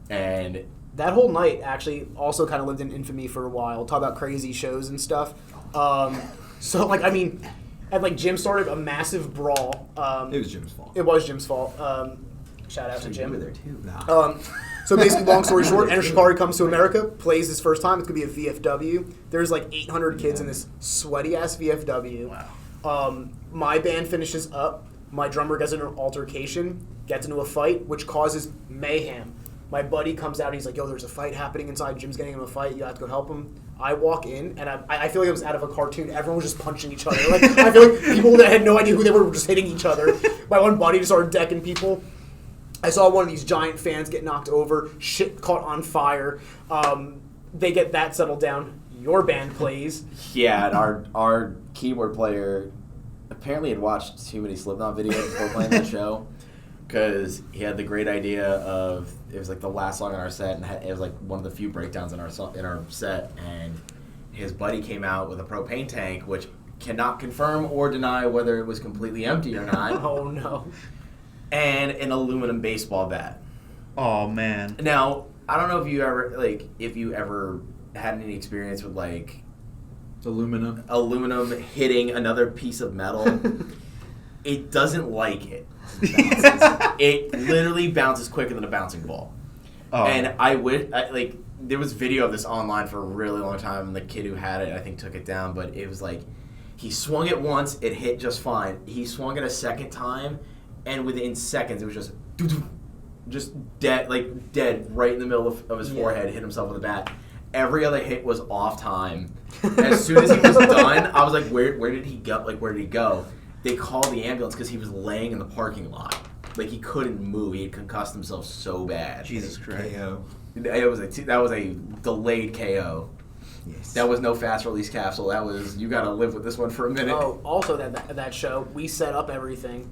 and That whole night actually also kind of lived in infamy for a while. Talk about crazy shows and stuff. So like, I mean, and like Jim started a massive brawl. It was Jim's fault. It was Jim's fault. Shout out to you were Jim. there too. Nah. So basically, long story short, Enter Shikari comes to America, plays his first time. It's gonna be a VFW. There's like 800 kids in this sweaty ass VFW. Wow. My band finishes up. My drummer gets into an altercation, gets into a fight, which causes mayhem. My buddy comes out. He's like, "Yo, there's a fight happening inside. Jim's getting him a fight. You have to go help him." I walk in, and I feel like it was out of a cartoon. Everyone was just punching each other. Like I feel like people that had no idea who they were just hitting each other. My one buddy just started decking people. I saw one of these giant fans get knocked over. Shit caught on fire. They get that settled down. Your band plays. Yeah, and our keyboard player apparently had watched too many Slipknot videos before playing that show, because he had the great idea of, it was like the last song in our set, and it was like one of the few breakdowns in our set, and his buddy came out with a propane tank, which cannot confirm or deny whether it was completely empty or not, Oh no. and an aluminum baseball bat. Oh, man. Now, I don't know if you ever had any experience with like aluminum hitting another piece of metal. It doesn't like it. It literally bounces quicker than a bouncing ball. Oh. And there was video of this online for a really long time, and the kid who had it, I think, took it down, but it was like, he swung it once, it hit just fine. He swung it a second time, and within seconds, it was just dead right in the middle of his forehead, hit himself with a bat. Every other hit was off time. As soon as he was done, I was like, where did he go? Like, where did he go? They called the ambulance because he was laying in the parking lot. Like, he couldn't move. He had concussed himself so bad. Jesus Christ. KO. That was a delayed KO. Yes. That was no fast release capsule. That was, you got to live with this one for a minute. Oh, also that show, we set up everything.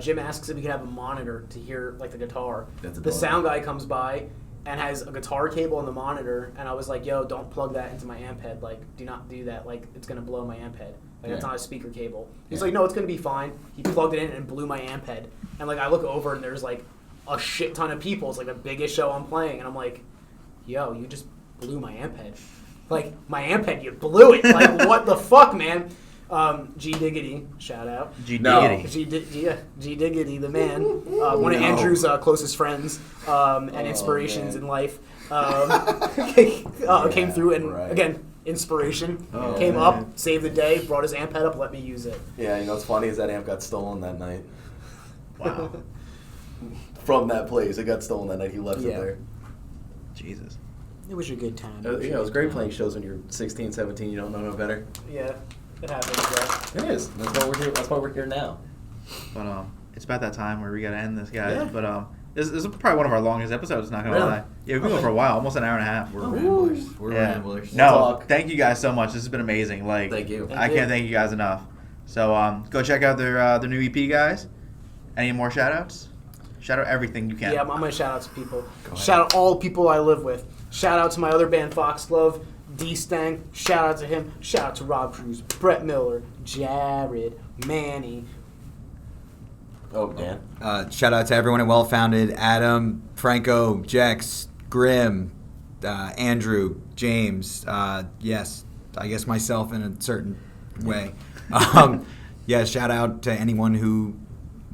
Jim asks if we could have a monitor to hear like the guitar. That's the adorable. sound guy comes by and has a guitar cable on the monitor, and I was like, "Yo, don't plug that into my amp head. Like, do not do that. Like, it's gonna blow my amp head. Like, it's Yeah. not a speaker cable." He's Yeah. like, "No, it's gonna be fine." He plugged it in and blew my amp head. And like, I look over and there's like a shit ton of people. It's like the biggest show I'm playing, and I'm like, "Yo, you just blew my amp head. Like, my amp head, you blew it. Like, what the fuck, man?" G Diggity, shout out. G No. Diggity. G Diggity, the man, one of No. Andrew's closest friends and inspirations man. in life, came through and Right. again, inspiration, Oh, came man. up, saved the day, brought his amp head up, let me use it. Yeah, you know what's funny is that amp got stolen that night. Wow. From that place. It got stolen that night. He left Yeah. it there. Jesus. It was a good time. It was great playing shows when you're 16, 17. You don't know no better. Yeah, it happens. It is. That's why we're here. That's why we're here now. But it's about that time where we gotta end this, guys. Yeah. But this is probably one of our longest episodes. Not gonna Really? lie. Yeah, we've been going for a while, almost an hour and a half. We're ramblers. We're Yeah. ramblers. No, Talk. thank you guys so much. This has been amazing. Like, Thank you. I can't thank you guys enough. So go check out their new EP, guys. Any more shout outs? Shout out everything you can. Yeah, I'm gonna shout out to people. ahead. Shout out all the people I live with. Shout out to my other band, Foxglove. D-Stang, shout out to him. Shout out to Rob Cruz, Brett Miller, Jared, Manny. Oh, Dan. Shout out to everyone at Well Founded: Adam, Franco, Jex, Grim, Andrew, James. Yes, I guess myself in a certain way. Yeah, shout out to anyone who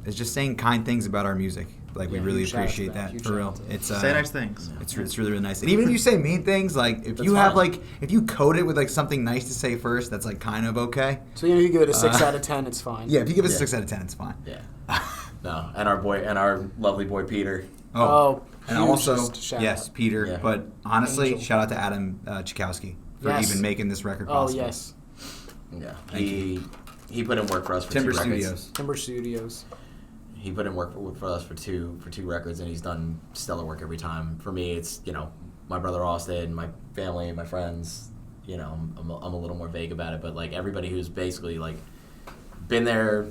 is just saying kind things about our music. Like, we really huge shout out to appreciate that, Huge for shout real. out to It's Say nice things. It's really, really nice. And even if you say mean things, like if That's you have fine. like if you code it with like something nice to say first, that's like kind of okay. So if you give it a 6 out of 10, it's fine. Yeah, if you give it a Yeah. 6 out of 10, it's fine. Yeah. No, and our lovely boy Peter. Oh, and huge also just shout yes, out. Peter. Yeah. But honestly, Angel. shout out to Adam Chikowski for Yes. even making this record Oh, possible. yes. Yeah. Thank He put in work for us for Timber 2 records. Studios. Timber Studios. He put in work for us for two records, and he's done stellar work every time. For me, it's my brother Austin, my family, my friends. I'm a little more vague about it, but like everybody who's basically like been there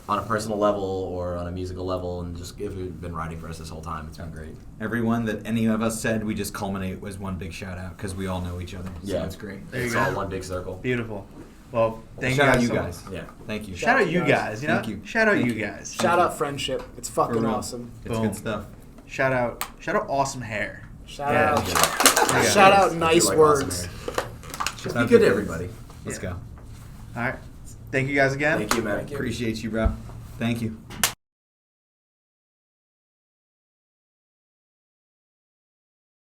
on a personal level or on a musical level, and just been writing for us this whole time. It's been great. Everyone that any of us said, we just culminate was one big shout out because we all know each other. So Yeah. it's great. There you It's go. all one big circle. Beautiful. Well, thank Shout out you you guys. guys. So much. Yeah. Thank you. Shout out you guys. You know. Thank you. Shout out Thank you you. guys. Shout out friendship. It's For fucking real. awesome. It's Boom. good stuff. Shout out awesome hair. Shout Yeah. out. Yeah. Shout out I do nice like words. awesome hair. Shout Be out good to you. everybody. Let's Yeah. go. All right. Thank you guys again. Thank you, man. Thank you. Appreciate you, bro. Thank you.